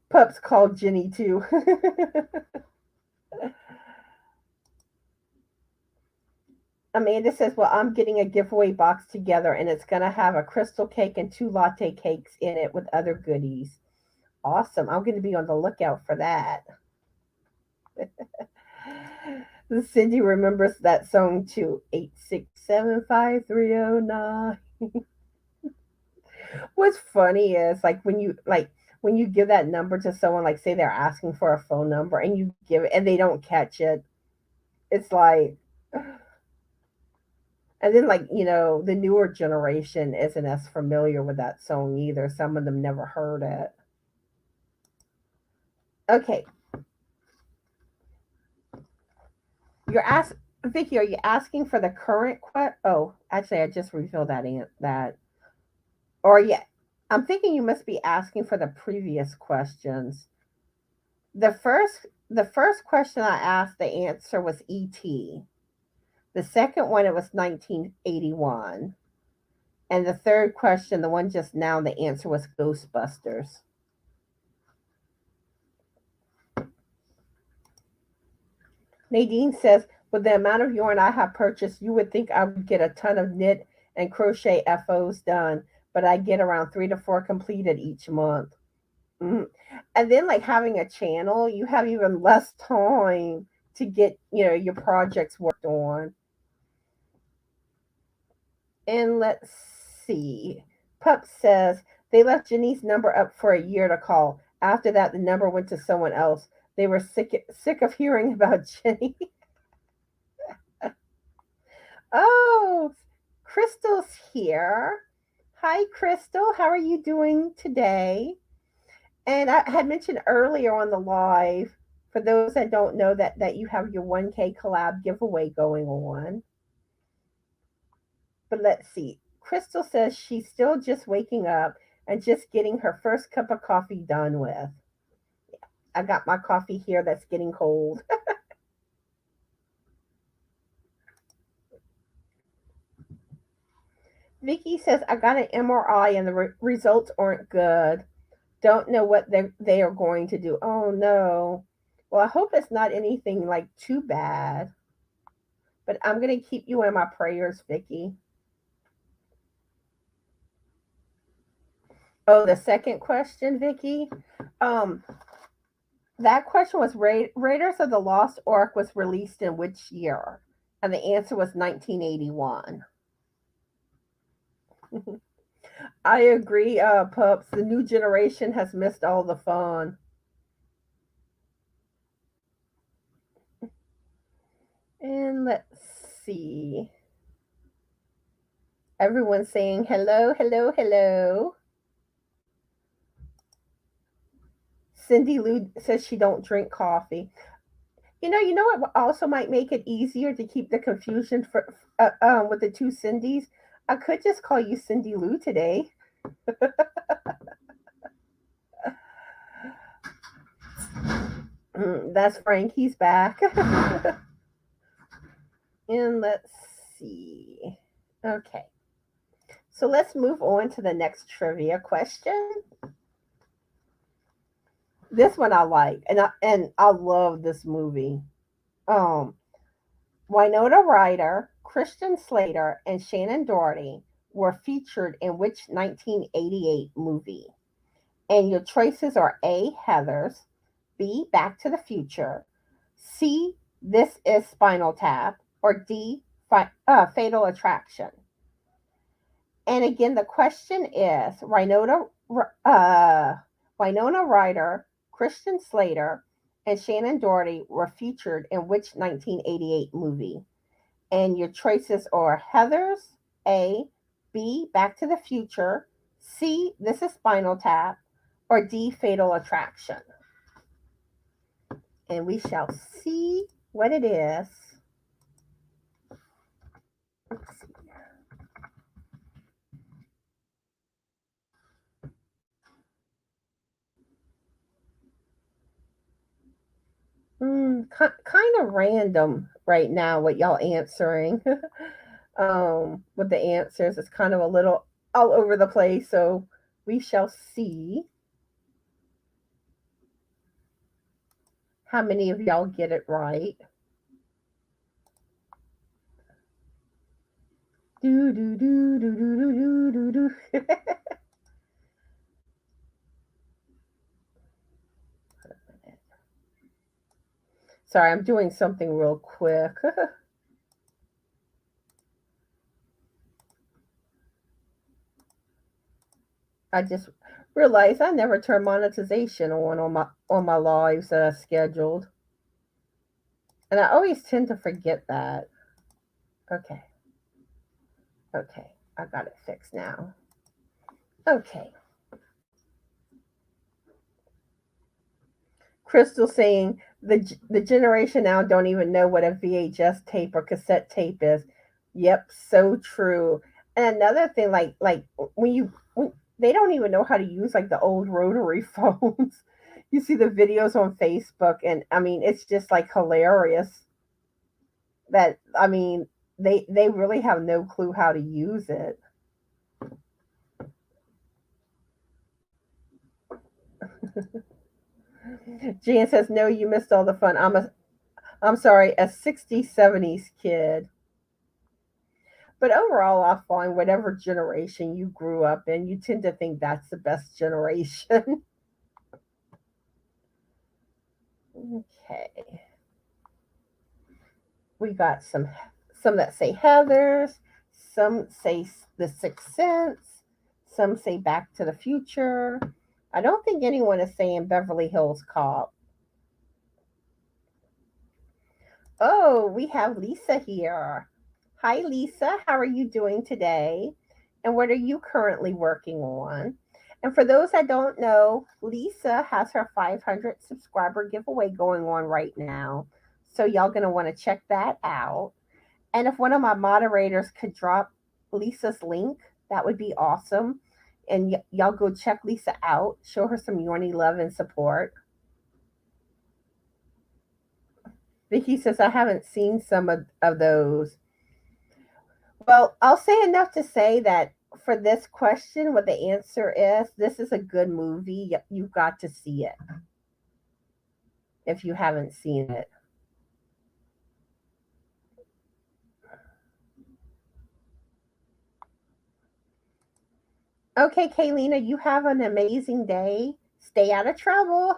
Pups called Jenny too. Amanda says, well, I'm getting a giveaway box together and it's going to have a crystal cake and two latte cakes in it with other goodies. Awesome. I'm going to be on the lookout for that. Cindy remembers that song too. 8675309. What's funny is like when you give that number to someone, like say they're asking for a phone number and you give it and they don't catch it. It's like, and then like, the newer generation isn't as familiar with that song either. Some of them never heard it. Okay. You're ask Vicky, are you asking for the current oh, actually I just refilled that. Or yeah. I'm thinking you must be asking for the previous questions. The first question I asked, the answer was ET. The second one it was 1981. And the third question, the one just now, the answer was Ghostbusters. Nadine says, with the amount of yarn I have purchased, you would think I would get a ton of knit and crochet FOs done, but I get around 3 to 4 completed each month. Mhm. And then, like having a channel, you have even less time to get, your projects worked on. And let's see. Pup says they left Jenny's number up for a year to call. After that, the number went to someone else. They were sick of hearing about Jenny. Oh, Crystal's here. Hi, Crystal. How are you doing today? And I had mentioned earlier on the live, for those that don't know, that you have your 1K collab giveaway going on. But let's see. Crystal says she's still just waking up and just getting her first cup of coffee done with. I got my coffee here that's getting cold. Vicky says, I got an MRI and the results aren't good. Don't know what they are going to do. Oh no. Well, I hope it's not anything like too bad. But I'm going to keep you in my prayers, Vicky. Oh, the second question, Vicky. Um, that question was Raiders of the Lost Ark was released in which year? And the answer was 1981. I agree, Pups. The new generation has missed all the fun. And let's see. Everyone's saying hello, hello, hello. Cindy Lou says she don't drink coffee. You know what also might make it easier to keep the confusion with the two Cindys. I could just call you Cindy Lou today. That's Frank. He's back. And let's see. Okay. So let's move on to the next trivia question. This one I like, and I love this movie. Um, Winona Ryder, Christian Slater, and Shannon Doherty were featured in which 1988 movie? And your choices are A. Heathers, B. Back to the Future, C. This is Spinal Tap, or D. Fatal Attraction. And again, the question is Winona Ryder, Christian Slater, and Shannon Doherty were featured in which 1988 movie? And your choices are Heathers, A, B, Back to the Future, C, This is Spinal Tap, or D, Fatal Attraction. And we shall see what it is. Let's see. Kind of random right now what y'all answering. With the answers, it's kind of a little all over the place. So we shall see how many of y'all get it right. Do do do do do do do do do. Sorry, I'm doing something real quick. I just realized I never turned monetization on my lives scheduled, and I always tend to forget that. Okay, okay, I got it fixed now. Okay, Crystal saying the generation now don't even know what a VHS tape or cassette tape is. Yep, so true. And another thing, like when they don't even know how to use like the old rotary phones. You see the videos on Facebook, and I mean it's just like hilarious. That I mean they really have no clue how to use it. Jan says, "No, you missed all the fun. I'm sorry, a 60s, 70s kid. But overall, I find whatever generation you grew up in, you tend to think that's the best generation. Okay. We got some that say Heathers, some say The Sixth Sense, some say Back to the Future. I don't think anyone is saying Beverly Hills Cop. Oh, we have Lisa here. Hi, Lisa. How are you doing today? And what are you currently working on? And for those that don't know, Lisa has her 500 subscriber giveaway going on right now. So y'all going to want to check that out. And if one of my moderators could drop Lisa's link, that would be awesome. And y'all go check Lisa out. Show her some Yorny love and support. Vicky says, I haven't seen some of those. Well, I'll say enough to say that for this question, what the answer is, this is a good movie. You've got to see it if you haven't seen it. Okay, Kaylina, you have an amazing day. Stay out of trouble.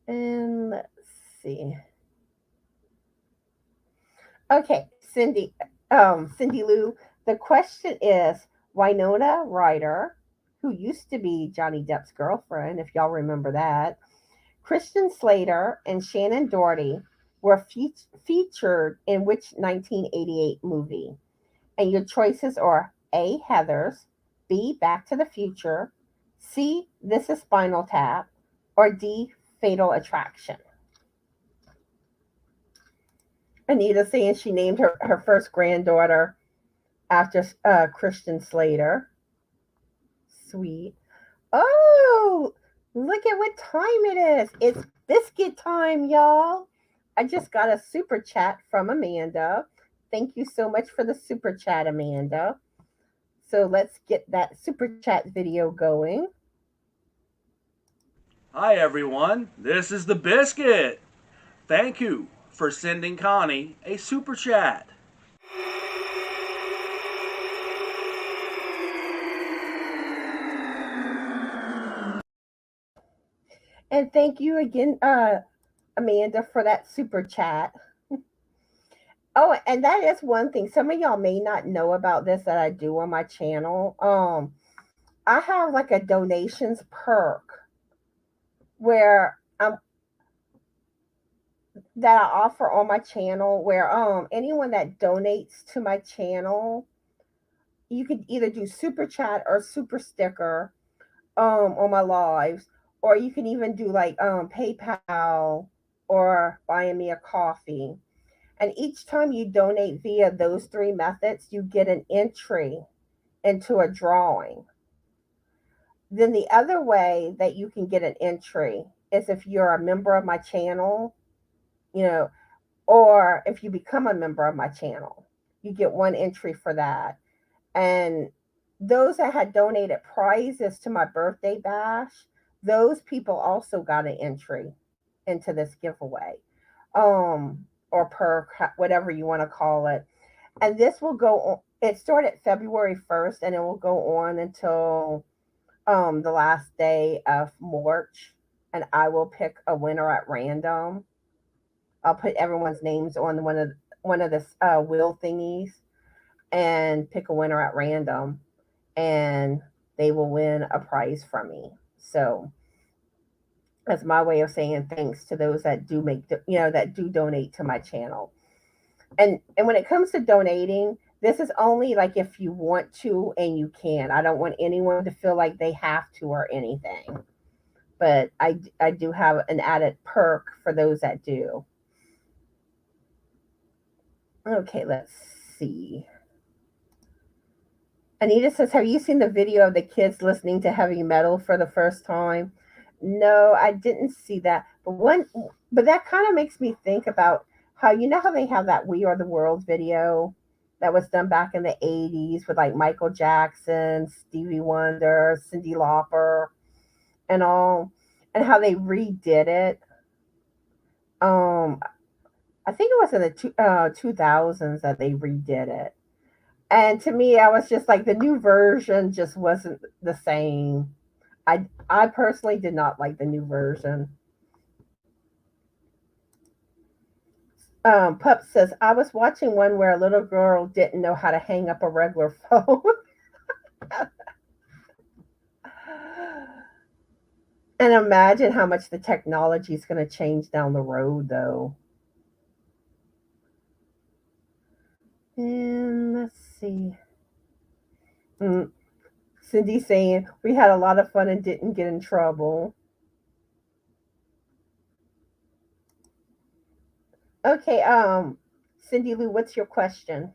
And let's see. Okay, Cindy Lou, the question is Winona Ryder, who used to be Johnny Depp's girlfriend, if y'all remember that, Christian Slater, and Shannon Doherty were featured in which 1988 movie? And your choices are A. Heathers, B. Back to the Future, C. This is Spinal Tap, or D. Fatal Attraction. Anita saying she named her first granddaughter after Christian Slater. Sweet. Oh, look at what time it is. It's biscuit time, y'all. I just got a super chat from Amanda. Thank you so much for the super chat, Amanda. So let's get that super chat video going. Hi everyone, this is the Biscuit. Thank you for sending Connie a super chat. And thank you again, Amanda, for that super chat. Oh, and that is one thing. Some of y'all may not know about this that I do on my channel. I have like a donations perk where that I offer on my channel where anyone that donates to my channel, you could either do super chat or super sticker on my lives, or you can even do like PayPal or buying me a coffee. And each time you donate via those three methods, you get an entry into a drawing. Then the other way that you can get an entry is if you're a member of my channel, you know, or if you become a member of my channel, you get one entry for that. And those that had donated prizes to my birthday bash, those people also got an entry into this giveaway, or perk, whatever you want to call it. And this will go on. It started February 1st, and it will go on until the last day of March. And I will pick a winner at random. I'll put everyone's names on one of the wheel thingies and pick a winner at random, and they will win a prize from me. So that's my way of saying thanks to those that do that do donate to my channel. And when it comes to donating, this is only like if you want to and you can. I don't want anyone to feel like they have to or anything. But I do have an added perk for those that do. Okay, let's see. Anita says, have you seen the video of the kids listening to heavy metal for the first time? No, I didn't see that. But that kind of makes me think about how, you know how they have that We Are the World video that was done back in the 80s with like Michael Jackson, Stevie Wonder, Cyndi Lauper, and all, and how they redid it. Um, I think it was in the 2000s that they redid it. And to me, I was just like the new version just wasn't the same. I personally did not like the new version. Pup says I was watching one where a little girl didn't know how to hang up a regular phone. And imagine how much the technology is going to change down the road, though. And let's see. Mm, Cindy saying we had a lot of fun and didn't get in trouble. Okay, Cindy Lou, what's your question?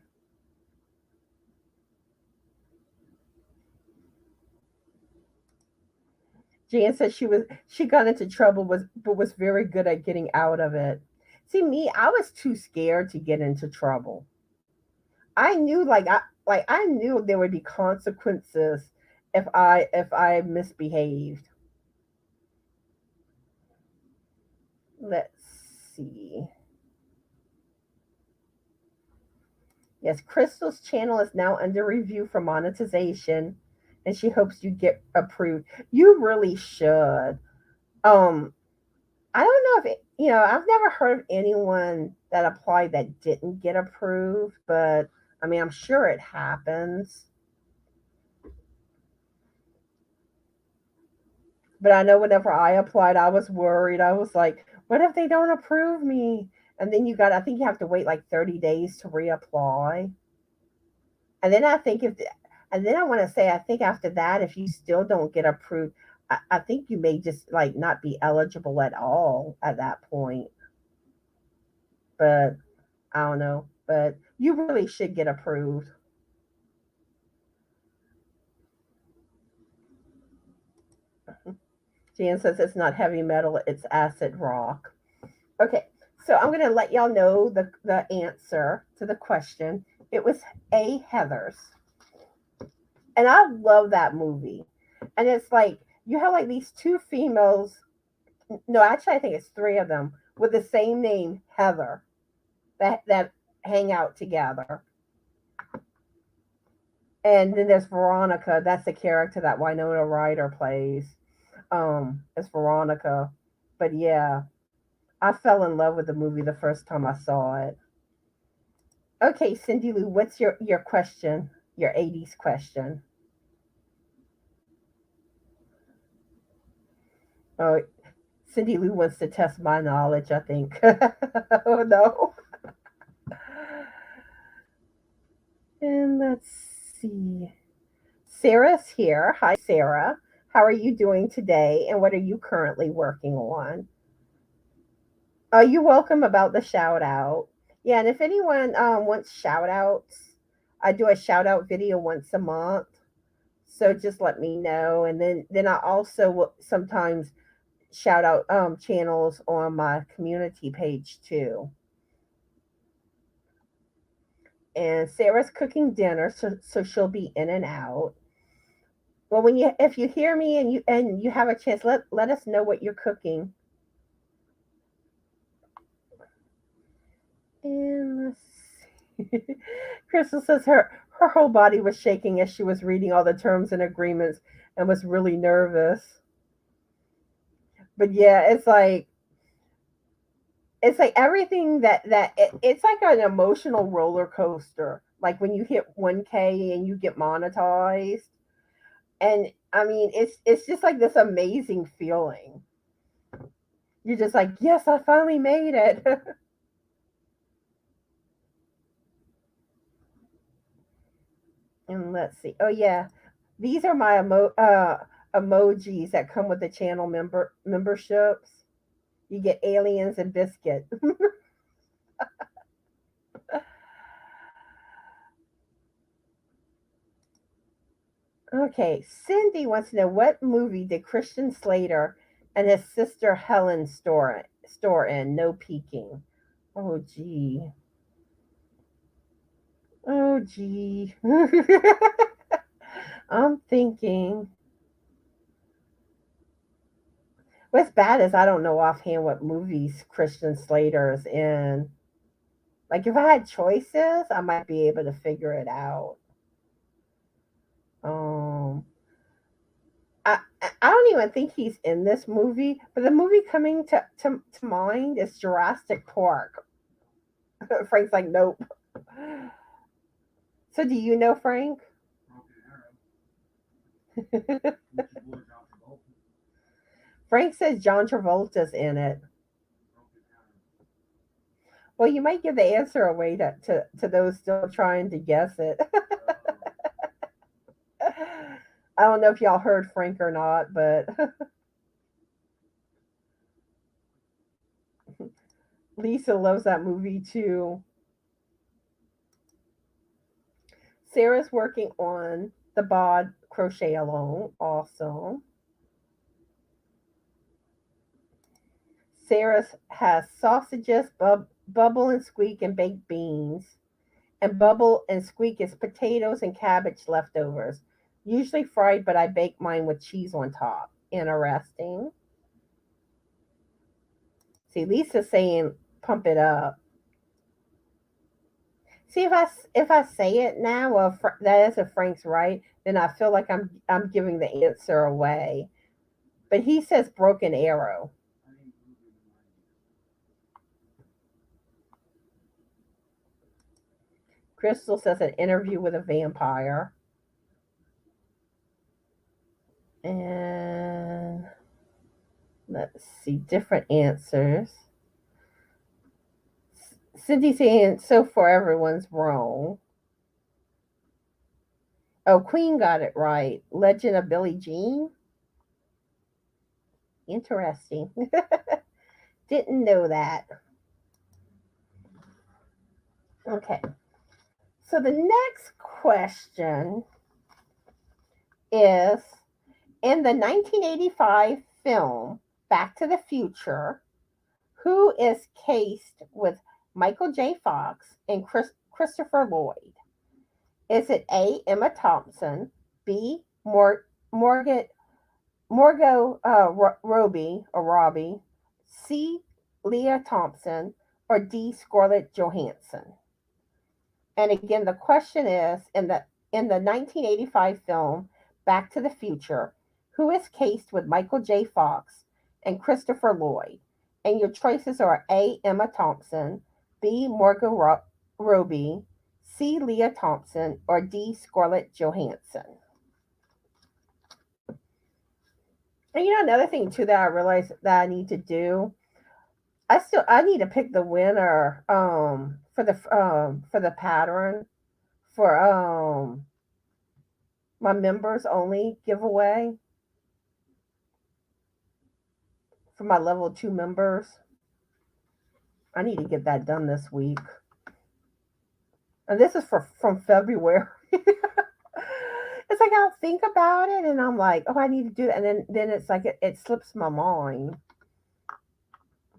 Jan said she got into trouble was but was very good at getting out of it. See me, I was too scared to get into trouble. I knew like I knew there would be consequences if I misbehaved. Let's see. Yes, Crystal's channel is now under review for monetization, and she hopes you get approved. You really should. Um, I don't know if I've never heard of anyone that applied that didn't get approved, but I mean, I'm sure it happens. But I know whenever I applied, I was worried. I was like, what if they don't approve me? And then I think you have to wait like 30 days to reapply. And then I think and then I want to say, I think after that, if you still don't get approved, I think you may just like not be eligible at all at that point. But I don't know. But you really should get approved. Jan says it's not heavy metal, it's acid rock. Okay, so I'm going to let y'all know the answer to the question. It was A. Heathers. And I love that movie. And it's like, you have like these two females. No, actually, I think it's three of them with the same name, Heather, that hang out together. And then there's Veronica. That's the character that Winona Ryder plays. It's Veronica. But yeah, I fell in love with the movie the first time I saw it. Okay, Cindy Lou, what's your question? Your 80s question. Oh, Cindy Lou wants to test my knowledge, I think. Oh no. And let's see. Sarah's here. Hi, Sarah. How are you doing today? And what are you currently working on? Are you welcome about the shout out? Yeah, and if anyone wants shout outs, I do a shout out video once a month. So just let me know. And then I also will sometimes shout out channels on my community page too. And Sarah's cooking dinner, so she'll be in and out. Well, when you if you hear me and you have a chance, let us know what you're cooking. And let's see. Crystal says her whole body was shaking as she was reading all the terms and agreements and was really nervous. But yeah, it's like everything it's like an emotional roller coaster. Like when you hit 1K and you get monetized, and I mean it's just like this amazing feeling. You're just like, yes, I finally made it. And let's see. Oh yeah, these are my emojis that come with the channel memberships. You get aliens and biscuit. Okay, Cindy wants to know what movie did Christian Slater and his sister Helen store in? No peeking. Oh gee. Oh gee. I'm thinking. What's bad is I don't know offhand what movies Christian Slater's in. Like if I had choices, I might be able to figure it out. Um, I don't even think he's in this movie, but the movie coming to mind is Jurassic Park. Frank's like, nope. So do you know Frank? Frank says John Travolta's in it. Well, you might give the answer away to those still trying to guess it. I don't know if y'all heard Frank or not, but Lisa loves that movie too. Sarah's working on the bod crochet along. Awesome. Sarah has sausages, bubble and squeak, and baked beans. And bubble and squeak is potatoes and cabbage leftovers, usually fried, but I bake mine with cheese on top. Interesting. See, Lisa's saying pump it up. See, if I say it now, well, that is if Frank's right, then I feel like I'm giving the answer away. But he says broken arrow. Crystal says an interview with a vampire. And let's see, different answers. Cindy saying so far everyone's wrong. Oh, Queen got it right. Legend of Billie Jean. Interesting. Didn't know that. Okay. So the next question is in the 1985 film Back to the Future, who is cased with Michael J. Fox and Christopher Lloyd? Is it A. Emma Thompson, B. Morgo Robbie or Robbie, C. Leah Thompson, or D. Scarlett Johansson? And again, the question is in the 1985 film Back to the Future, who is cased with Michael J. Fox and Christopher Lloyd? And your choices are A. Emma Thompson, B. Morgan Robbie, C. Leah Thompson, or D. Scarlett Johansson. And another thing too that I realized that I need to do, I need to pick the winner for the pattern for my members only giveaway for my level 2 members. I need to get that done this week. And this is from February. It's like I'll think about it and I'm like, oh, I need to do that. And then it's like it slips my mind.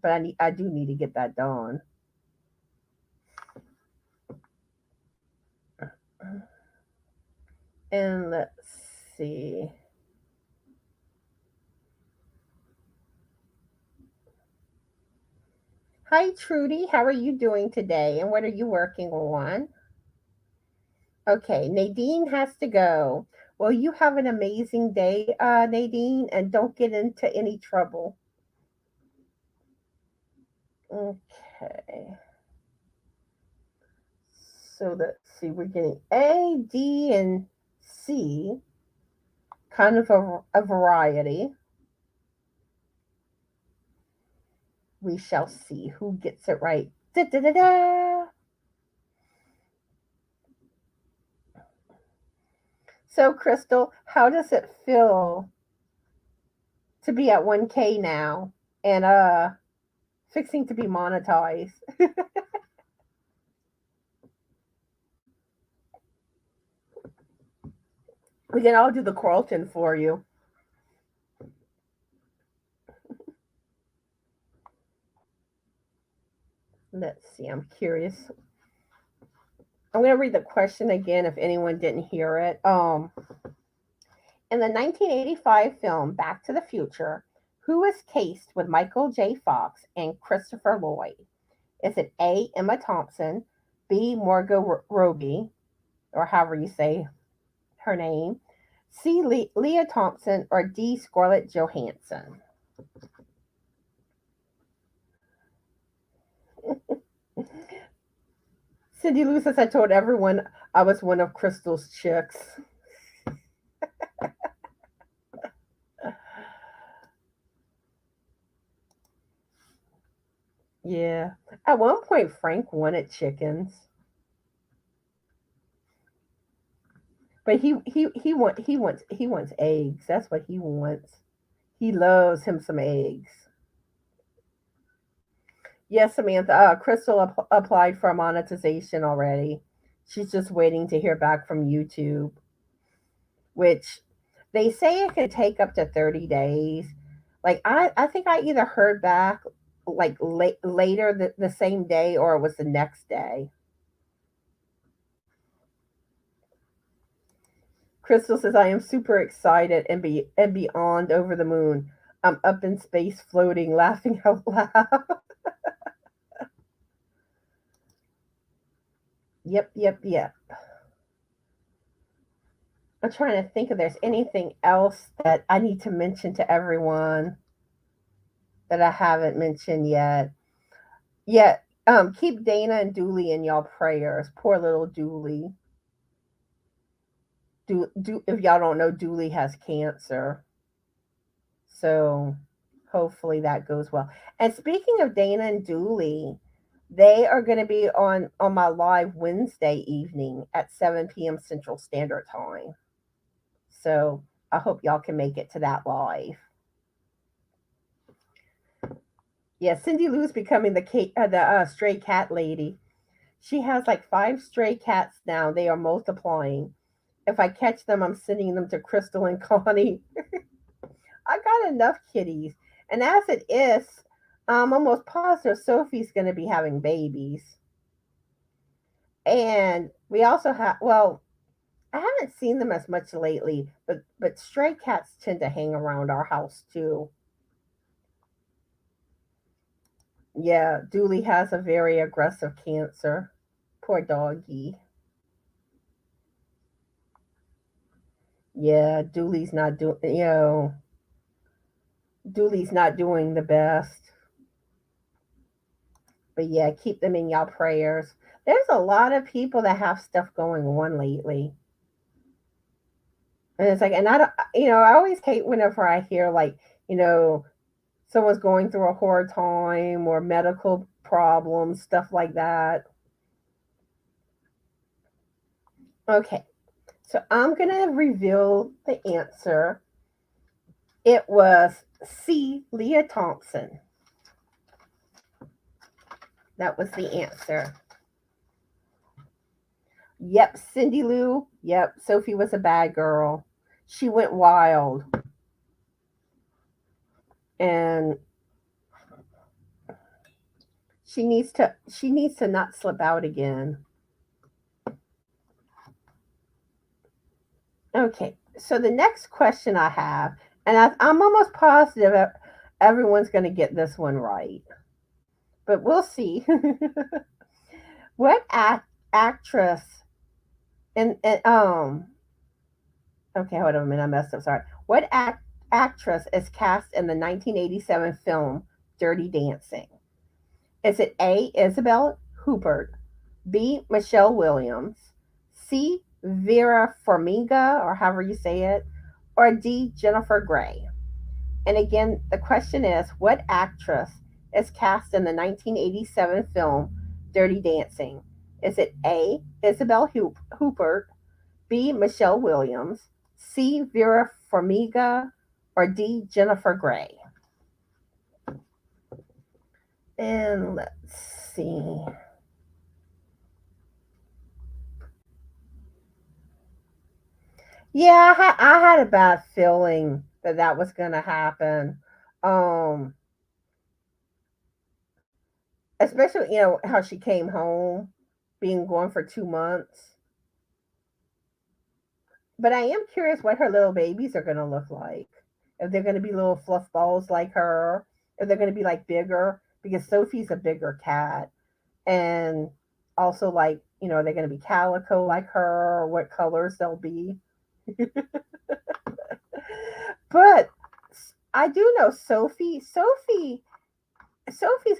But I do need to get that done. And let's see. Hi, Trudy. How are you doing today? And what are you working on? Okay, Nadine has to go. Well, you have an amazing day, Nadine, and don't get into any trouble. Okay. So let's see. We're getting A, D, and C. Kind of a variety. We shall see who gets it right. Da, da, da, da. So, Crystal, how does it feel to be at 1K now and fixing to be monetized? We can all do the Carlton for you. Let's see. I'm curious. I'm going to read the question again if anyone didn't hear it. In the 1985 film Back to the Future, Who is cased with Michael J. Fox and Christopher Lloyd? Is it A. Emma Thompson, B. Margot Robbie, or however you say her name, C. Leah Thompson, or D. Scarlett Johansson? Cindy Lou says, I told everyone I was one of Crystal's chicks. Yeah. At one point, Frank wanted chickens, but he wants eggs. That's what he wants. He loves him some eggs. Yes, Samantha. Crystal applied for monetization already. She's just waiting to hear back from YouTube, which they say it could take up to 30 days. Like I think I either heard back like later the same day or it was the next day. Crystal says I am super excited and beyond over the moon. I'm up in space floating, laughing out loud. Yep, yep, yep. I'm trying to think if there's anything else that I need to mention to everyone that I haven't mentioned yet. Yeah, keep Dana and Dooley in y'all prayers. Poor little Dooley. If y'all don't know, Dooley has cancer. So hopefully that goes well. And speaking of Dana and Dooley, they are going to be on my live Wednesday evening at 7 p.m. Central Standard Time. So I hope y'all can make it to that live. Yeah, Cindy Lou's becoming the stray cat lady. She has like 5 stray cats now. They are multiplying. If I catch them, I'm sending them to Crystal and Connie. I got enough kitties. And as it is, I'm almost positive Sophie's going to be having babies. And we also have, well, I haven't seen them as much lately, but stray cats tend to hang around our house too. Yeah, Dooley has a very aggressive cancer. Poor doggy. Yeah, Dooley's not doing the best. But yeah, keep them in y'all prayers. There's a lot of people that have stuff going on lately. And it's like, and I don't, I always hate whenever I hear like, you know, someone's going through a hard time or medical problems, stuff like that. Okay, so I'm going to reveal the answer. It was C. Leah Thompson. That was the answer. Yep, Cindy Lou. Yep, Sophie was a bad girl. She went wild. And she needs to not slip out again. Okay, so the next question I have, and I'm almost positive everyone's going to get this one right, but we'll see. What actress and okay, hold on a minute, I messed up. Sorry. What actress is cast in the 1987 film Dirty Dancing? Is it A. Isabel Huppert, B. Michelle Williams, C. Vera Farmiga, or however you say it, or D. Jennifer Grey? And again, the question is, what actress is cast in the 1987 film Dirty Dancing? Is it A. Isabel Huppert, B. Michelle Williams, C. Vera Farmiga, or D. Jennifer Grey? And let's see. Yeah, I had a bad feeling that was going to happen. Um, Especially, how she came home, being gone for 2 months. But I am curious what her little babies are going to look like. if they're going to be little fluff balls like her, if they're going to be like bigger, because Sophie's a bigger cat. And also, like, they're going to be calico like her, or what colors they'll be. But I do know Sophie's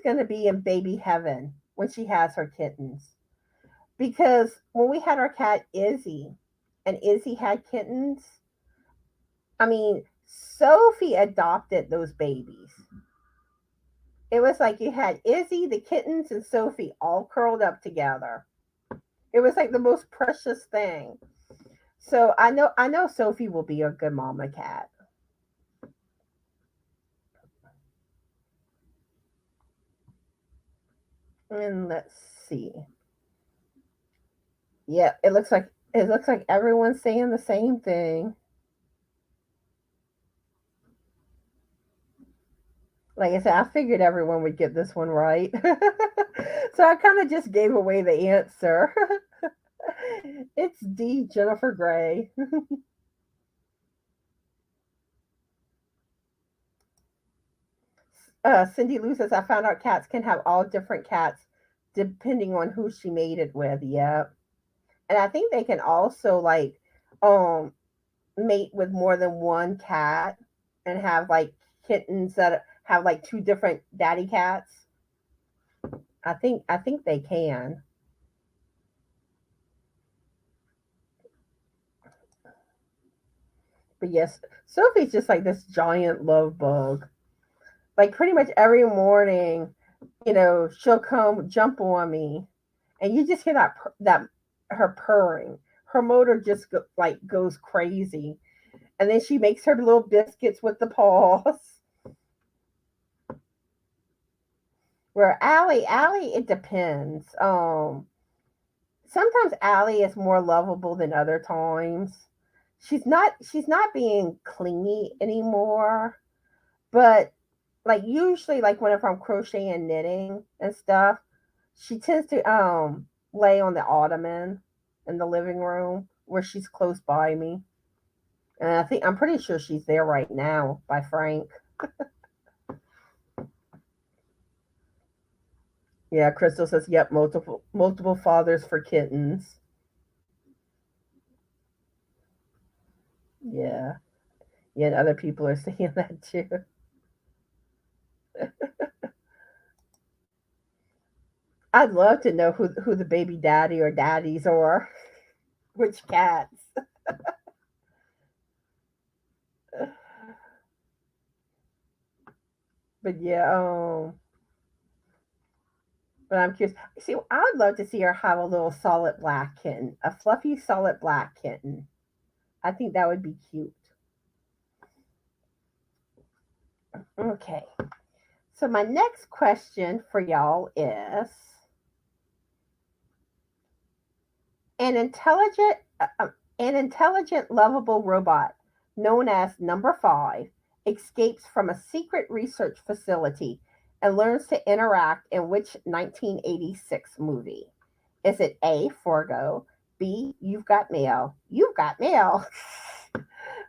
going to be in baby heaven when she has her kittens. Because when we had our cat Izzy, and Izzy had kittens, I mean, Sophie adopted those babies. It was like you had Izzy, the kittens, and Sophie all curled up together. It was like the most precious thing. So I know Sophie will be a good mama cat. And let's see. Yeah, it looks like everyone's saying the same thing. Like I said, I figured everyone would get this one right. So I kind of just gave away the answer. It's D, Jennifer Gray. Cindy Lou says, I found out cats can have all different cats depending on who she mated with. Yep. And I think they can also, like, um mate with more than one cat and have like kittens that have like two different daddy cats. I think they can. But yes, Sophie's just like this giant love bug. Like pretty much every morning, she'll come jump on me, and you just hear that her purring. Her motor just goes crazy, and then she makes her little biscuits with the paws. Where Allie, it depends. Sometimes Allie is more lovable than other times. She's not being clingy anymore, but like usually, like whenever I'm crocheting and knitting and stuff, she tends to lay on the ottoman in the living room where she's close by me. And I'm pretty sure she's there right now by Frank. Yeah, Crystal says, yep, multiple fathers for kittens. Yeah. Yeah, and other people are saying that too. I'd love to know who the baby daddy or daddies are. Which cats. But yeah, but I'm curious. See, I would love to see her have a little solid black kitten, a fluffy solid black kitten. I think that would be cute. Okay. So my next question for y'all is, an intelligent an intelligent lovable robot known as number 5 escapes from a secret research facility and learns to interact in which 1986 movie? Is it A, Forgo, B, You've Got Mail,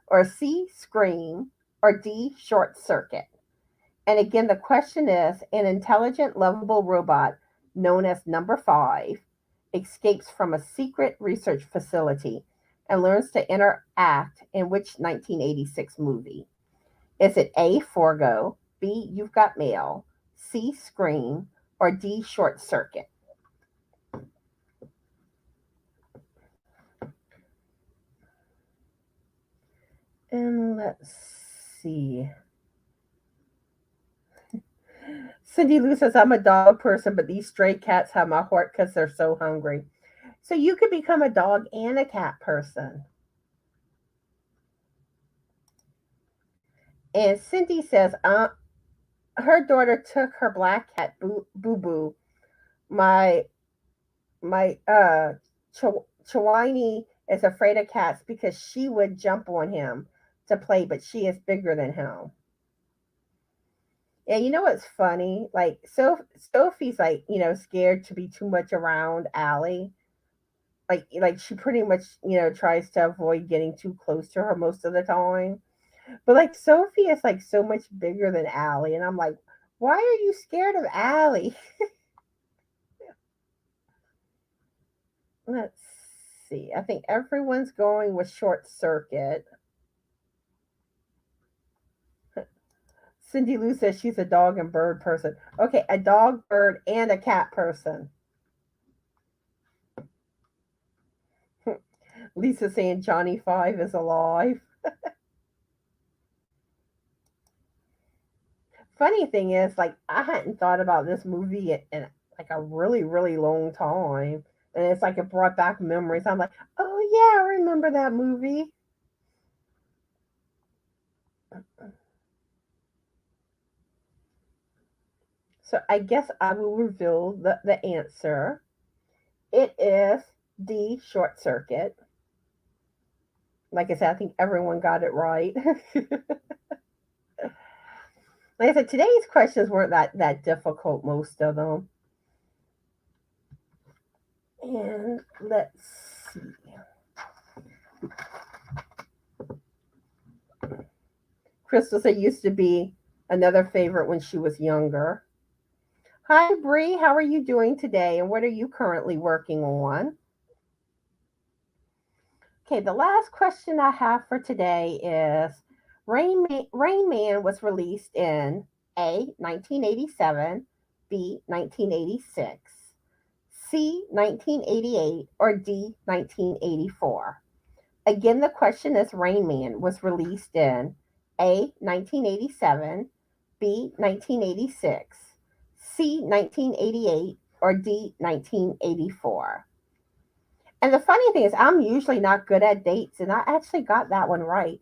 or C, Scream, or D, Short Circuit? And again, the question is, an intelligent, lovable robot known as number 5 escapes from a secret research facility and learns to interact in which 1986 movie? Is it A, Forgo, B, You've Got Mail, C, Scream, or D, Short Circuit? And let's see. Cindy Lou says, I'm a dog person, but these stray cats have my heart because they're so hungry. So you could become a dog and a cat person. And Cindy says, her daughter took her black cat Boo Boo. My Chawini is afraid of cats because she would jump on him to play, but she is bigger than him. And you know what's funny? Like, Sophie's like, scared to be too much around Allie. Like she pretty much, tries to avoid getting too close to her most of the time. But like Sophie is like so much bigger than Allie, and I'm like, why are you scared of Allie? Let's see. I think everyone's going with short circuit. Cindy Lou says she's a dog and bird person. Okay, a dog, bird, and a cat person. Lisa saying Johnny Five is alive. Funny thing is, like, I hadn't thought about this movie in like a really, really long time. And it's like it brought back memories. I'm like, oh yeah, I remember that movie. So I guess I will reveal the answer. It is D, short circuit. Like I said, I think everyone got it right. Like I said, today's questions weren't that difficult, most of them. And let's see. Crystal said used to be another favorite when she was younger. Hi, Bree. How are you doing today? And what are you currently working on? Okay, the last question I have for today is Rain Man was released in A, 1987, B, 1986, C, 1988, or D, 1984? Again, the question is Rain Man was released in A, 1987, B, 1986, C, 1988, or D, 1984? And the funny thing is, I'm usually not good at dates, and I actually got that one right.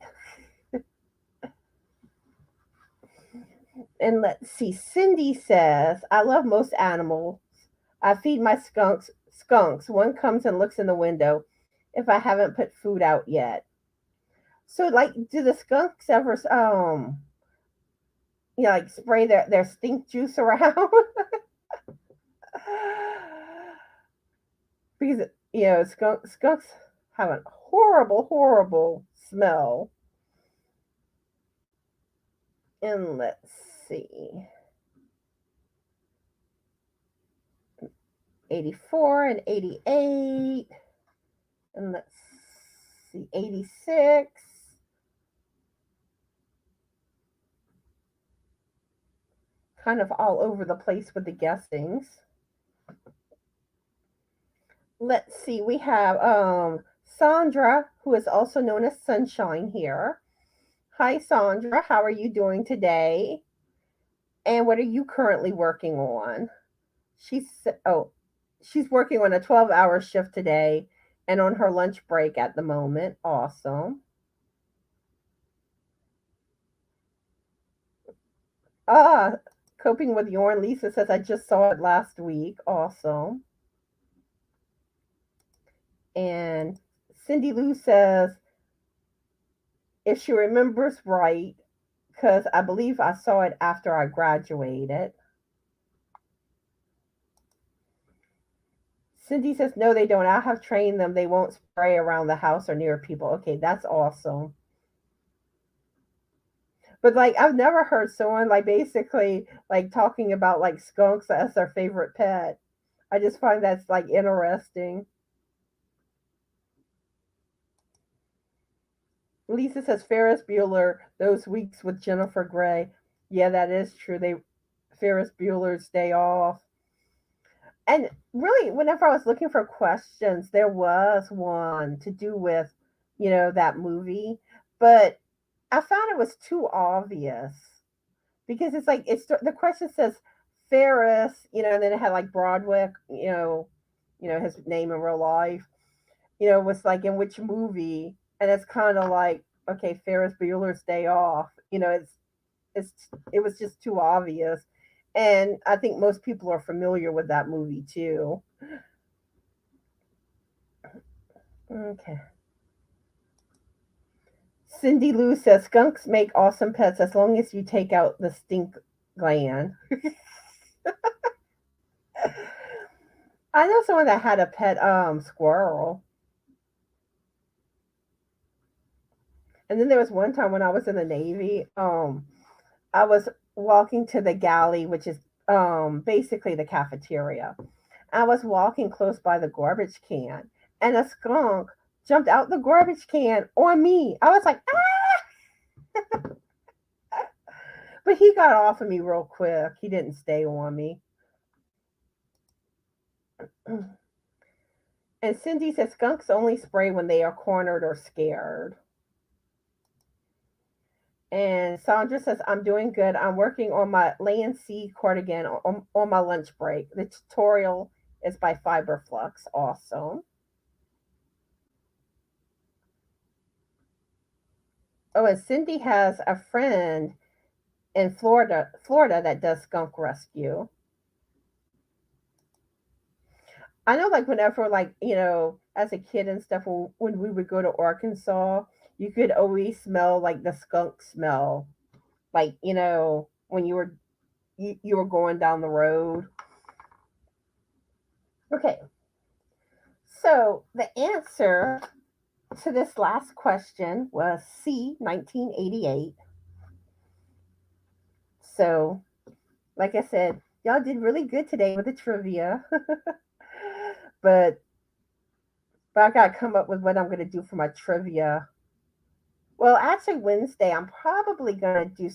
And let's see. Cindy says, I love most animals. I feed my skunks. One comes and looks in the window if I haven't put food out yet. So, like, do the skunks ever, like spray their stink juice around? Because skunks have a horrible, horrible smell. And let's see. 84 and 88. And let's see, 86. Kind of all over the place with the guessings. Let's see, we have Sandra, who is also known as Sunshine here. Hi, Sandra. How are you doing today? And what are you currently working on? She's oh, she's working on a 12-hour shift today and on her lunch break at the moment. Awesome. Ah, coping with yarn. Lisa says I just saw it last week. Awesome. And Cindy Lou says if she remembers right, because I believe I saw it after I graduated. Cindy says, no, they don't. I have trained them. They won't spray around the house or near people. Okay, that's awesome. But like, I've never heard someone like basically like talking about like skunks as their favorite pet. I just find that's like interesting. Lisa says Ferris Bueller, those weeks with Jennifer Grey. Yeah, that is true. They Ferris Bueller's Day Off. And really, whenever I was looking for questions, there was one to do with, that movie, but I found it was too obvious because it's like the question says Ferris, and then it had like Broadwick, his name in real life, was like in which movie, and it's kind of like okay, Ferris Bueller's Day Off, it was just too obvious. And I think most people are familiar with that movie too. Okay. Cindy Lou says skunks make awesome pets as long as you take out the stink gland. I know someone that had a pet squirrel. And then there was one time when I was in the Navy. I was walking to the galley, which is basically the cafeteria. I was walking close by the garbage can, and a skunk jumped out the garbage can on me. I was like, ah! But he got off of me real quick. He didn't stay on me. And Cindy says skunks only spray when they are cornered or scared. And Sandra says, I'm doing good. I'm working on my Land Sea cardigan on my lunch break. The tutorial is by Fiberflux. Awesome. Oh, and Cindy has a friend in Florida that does skunk rescue. I know, like, whenever, like, as a kid and stuff, when we would go to Arkansas, you could always smell, like, the skunk smell. Like, when you were going down the road. Okay. So the answer to this last question was C, 1988. So, like I said, y'all did really good today with the trivia. but I gotta come up with what I'm gonna do for my trivia. Well, actually, Wednesday I'm probably gonna do,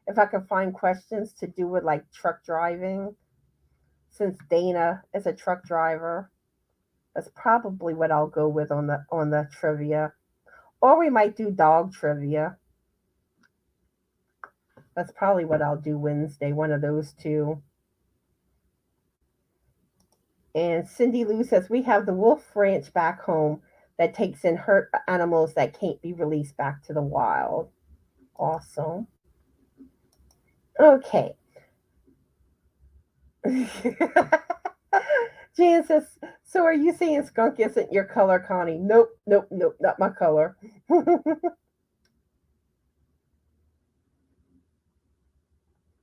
if I can find questions to do with like truck driving, since Dana is a truck driver. That's probably what I'll go with on the trivia. Or we might do dog trivia. That's probably what I'll do Wednesday, one of those two. And Cindy Lou says, we have the wolf ranch back home that takes in hurt animals that can't be released back to the wild. Awesome. Okay. Jan says, so are you saying skunk isn't your color, Connie? Nope, nope, nope, not my color.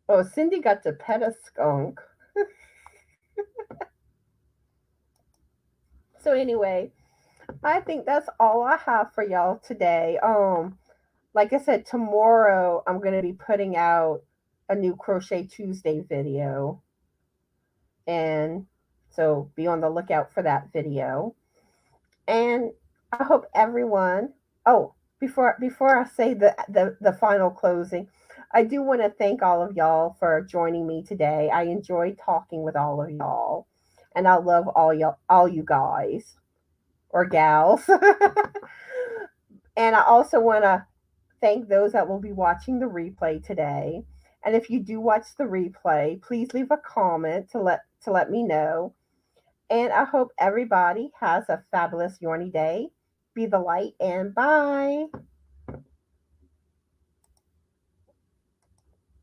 Oh, Cindy got to pet a skunk. So anyway, I think that's all I have for y'all today. Like I said, tomorrow I'm going to be putting out a new Crochet Tuesday video. And so be on the lookout for that video. And I hope everyone, oh, before I say the final closing, I do want to thank all of y'all for joining me today. I enjoyed talking with all of y'all. And I love all you guys or gals. And I also want to thank those that will be watching the replay today. And if you do watch the replay, please leave a comment to let me know. And I hope everybody has a fabulous Yorny day. Be the light and bye.